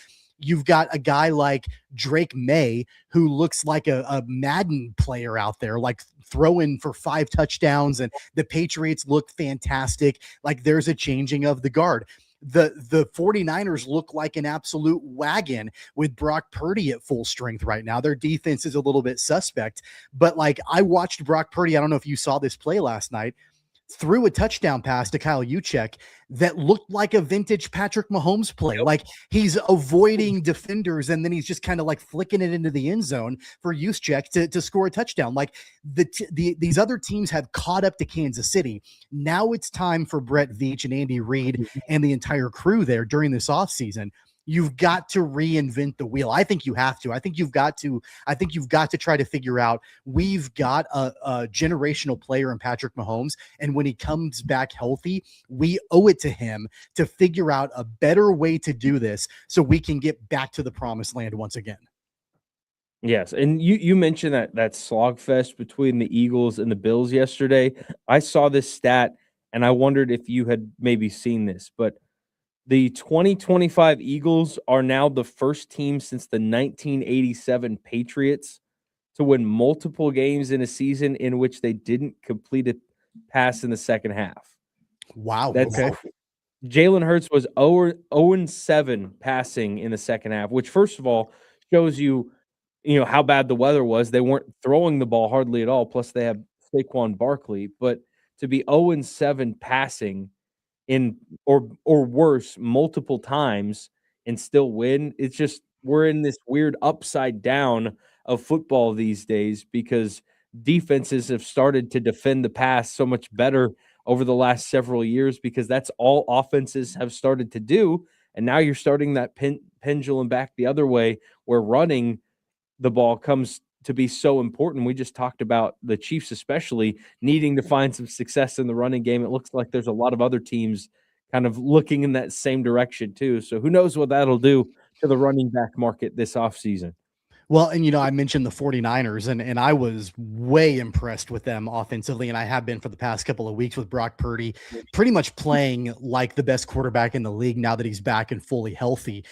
You've got a guy like Drake May, who looks like a Madden player out there, like throwing for 5 touchdowns, and the Patriots look fantastic. Like, there's a changing of the guard. The 49ers look like an absolute wagon with Brock Purdy at full strength right now. Their defense is a little bit suspect, but like, I watched Brock Purdy, I don't know if you saw this play last night, threw a touchdown pass to Kyle Juszczyk that looked like a vintage Patrick Mahomes play. Like, he's avoiding defenders, and then he's just kind of like flicking it into the end zone for Juszczyk to score a touchdown. Like, these other teams have caught up to Kansas City. Now it's time for Brett Veach and Andy Reid and the entire crew there during this offseason. You've got to reinvent the wheel. I think you have to. I think you've got to try to figure out, we've got a generational player in Patrick Mahomes, and when he comes back healthy, we owe it to him to figure out a better way to do this so we can get back to the promised land once again. Yes, and you mentioned that slogfest between the Eagles and the Bills yesterday. I saw this stat, and I wondered if you had maybe seen this, but the 2025 Eagles are now the first team since the 1987 Patriots to win multiple games in a season in which they didn't complete a pass in the second half. Wow. That's okay. Jalen Hurts was 0-7 passing in the second half, which first of all shows you how bad the weather was. They weren't throwing the ball hardly at all. Plus they have Saquon Barkley, but to be 0-7 passing in or worse multiple times and still win, it's just we're in this weird upside down of football these days because defenses have started to defend the pass so much better over the last several years because that's all offenses have started to do. And now you're starting that pendulum back the other way where running the ball comes to be so important. We just talked about the Chiefs especially needing to find some success in the running game. It looks like there's a lot of other teams kind of looking in that same direction too. So who knows what that'll do to the running back market this offseason. Well, and I mentioned the 49ers, and I was way impressed with them offensively, and I have been for the past couple of weeks with Brock Purdy, pretty much playing like the best quarterback in the league now that he's back and fully healthy.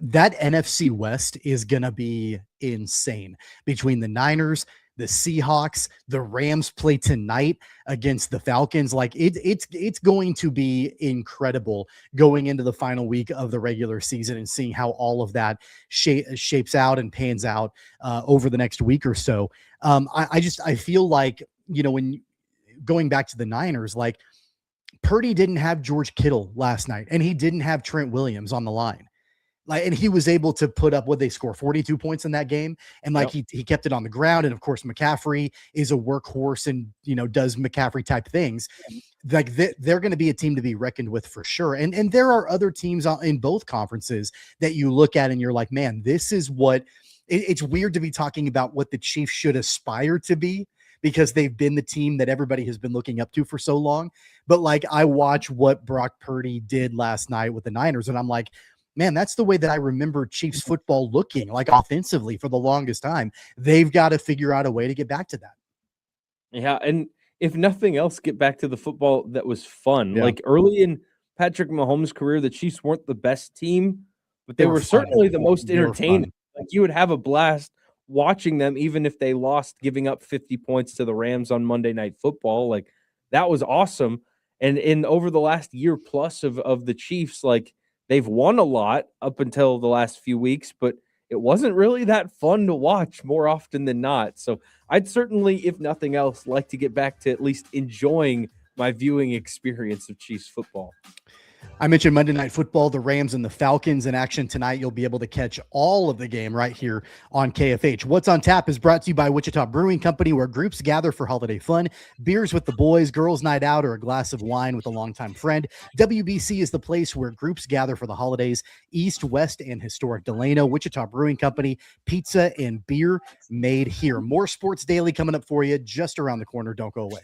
That NFC West is going to be insane between the Niners, the Seahawks, the Rams play tonight against the Falcons. Like it's going to be incredible going into the final week of the regular season and seeing how all of that shapes out and pans out over the next week or so. I feel like, when going back to the Niners, like Purdy didn't have George Kittle last night and he didn't have Trent Williams on the line. And he was able to put up, what they score, 42 points in that game. And he kept it on the ground. And of course, McCaffrey is a workhorse and, does McCaffrey type things. Like they're going to be a team to be reckoned with for sure. And there are other teams in both conferences that you look at and you're like, man, this is what it's weird to be talking about what the Chiefs should aspire to be because they've been the team that everybody has been looking up to for so long. But I watch what Brock Purdy did last night with the Niners and I'm like, man, that's the way that I remember Chiefs football looking like offensively for the longest time. They've got to figure out a way to get back to that. Yeah. And if nothing else, get back to the football that was fun. Yeah. Like early in Patrick Mahomes' career, the Chiefs weren't the best team, but they were certainly the most entertaining. Like you would have a blast watching them, even if they lost, giving up 50 points to the Rams on Monday Night Football. Like that was awesome. And over the last year plus of the Chiefs, like, they've won a lot up until the last few weeks, but it wasn't really that fun to watch more often than not. So I'd certainly, if nothing else, like to get back to at least enjoying my viewing experience of Chiefs football. I mentioned Monday Night Football, the Rams and the Falcons in action tonight. You'll be able to catch all of the game right here on KFH. What's on Tap is brought to you by Wichita Brewing Company, where groups gather for holiday fun, beers with the boys, girls' night out, or a glass of wine with a longtime friend. WBC is the place where groups gather for the holidays. East, West, and historic Delano. Wichita Brewing Company, pizza and beer made here. More Sports Daily coming up for you just around the corner. Don't go away.